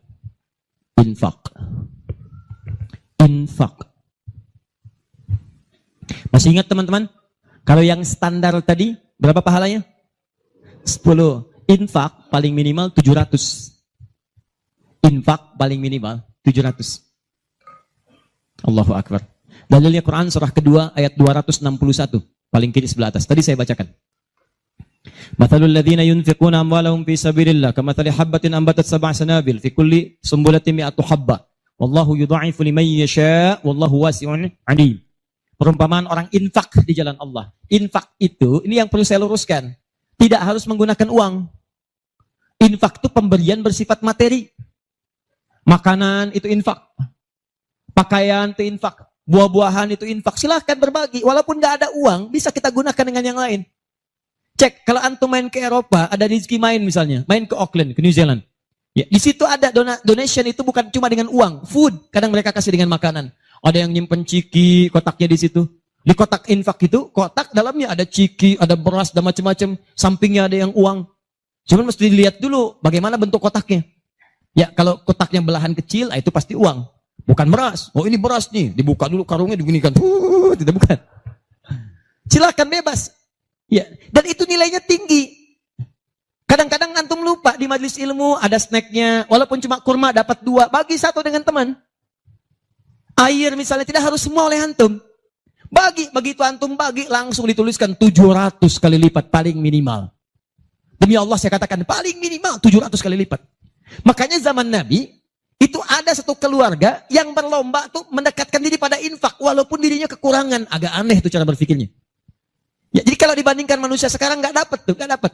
Speaker 2: infak. Infak. Masih ingat teman-teman? Kalau yang standar tadi, berapa pahalanya? 10. Infak paling minimal 700. Infak paling minimal 700. Allahu Akbar. Dalilnya Quran surah kedua ayat 261. Paling kiri sebelah atas. Tadi saya bacakan. Mathalul ladzina yunfiquna amwalahum fi sabilillah kamathali habbatin ambatat sab'a sanabil fi kulli sumbulatin mi'atu habba. Wallahu yudha'ifu liman yasha' wallahu wasi'un 'alim. Perumpamaan orang infak di jalan Allah. Infak itu, ini yang perlu saya luruskan. Tidak harus menggunakan uang. Infak itu pemberian bersifat materi. Makanan itu infak. Pakaian itu infak. Buah-buahan itu infak. Silahkan berbagi. Walaupun nggak ada uang, bisa kita gunakan dengan yang lain. Cek, kalau antum main ke Eropa, ada rezeki main misalnya. Main ke Auckland, ke New Zealand. Ya, di situ ada donation itu bukan cuma dengan uang. Food, kadang mereka kasih dengan makanan. Ada yang nyimpen ciki, kotaknya di situ. Di kotak infak itu, kotak dalamnya ada ciki, ada beras, dan macam-macam. Sampingnya ada yang uang. Cuman mesti dilihat dulu bagaimana bentuk kotaknya. Ya, kalau kotaknya belahan kecil, itu pasti uang. Bukan beras. Oh ini beras nih. Dibuka dulu karungnya, digunikan. Tidak bukan. Silakan bebas. Ya, dan itu nilainya tinggi. Kadang-kadang antum lupa di majelis ilmu ada snacknya, walaupun cuma kurma dapat 2, bagi 1 dengan teman. Air misalnya tidak harus semua oleh antum. Bagi, begitu antum bagi langsung dituliskan 700 kali lipat paling minimal. Demi Allah saya katakan paling minimal 700 kali lipat. Makanya zaman Nabi itu ada satu keluarga yang berlomba tuh mendekatkan diri pada infak walaupun dirinya kekurangan. Agak aneh tuh cara berpikirnya. Ya, jadi kalau dibandingkan manusia sekarang nggak dapat tuh, nggak dapat.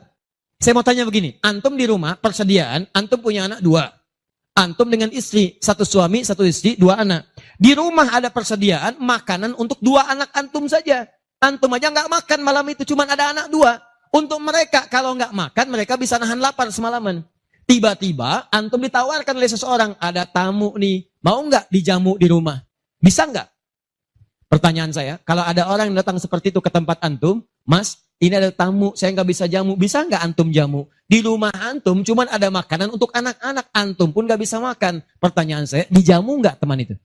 Speaker 2: Saya mau tanya begini, antum di rumah persediaan, antum punya anak 2, antum dengan istri, 1 suami, 1 istri, 2 anak. Di rumah ada persediaan makanan untuk 2 anak antum saja. Antum aja nggak makan malam itu, cuma ada anak 2. Untuk mereka kalau nggak makan mereka bisa nahan lapar semalaman. Tiba-tiba antum ditawarkan oleh seseorang, ada tamu nih, mau nggak dijamu di rumah? Bisa nggak? Pertanyaan saya, kalau ada orang yang datang seperti itu ke tempat antum, Mas, ini ada tamu, saya nggak bisa jamu, bisa nggak antum jamu? Di rumah antum cuman ada makanan untuk anak-anak, antum pun nggak bisa makan. Pertanyaan saya, dijamu nggak teman itu?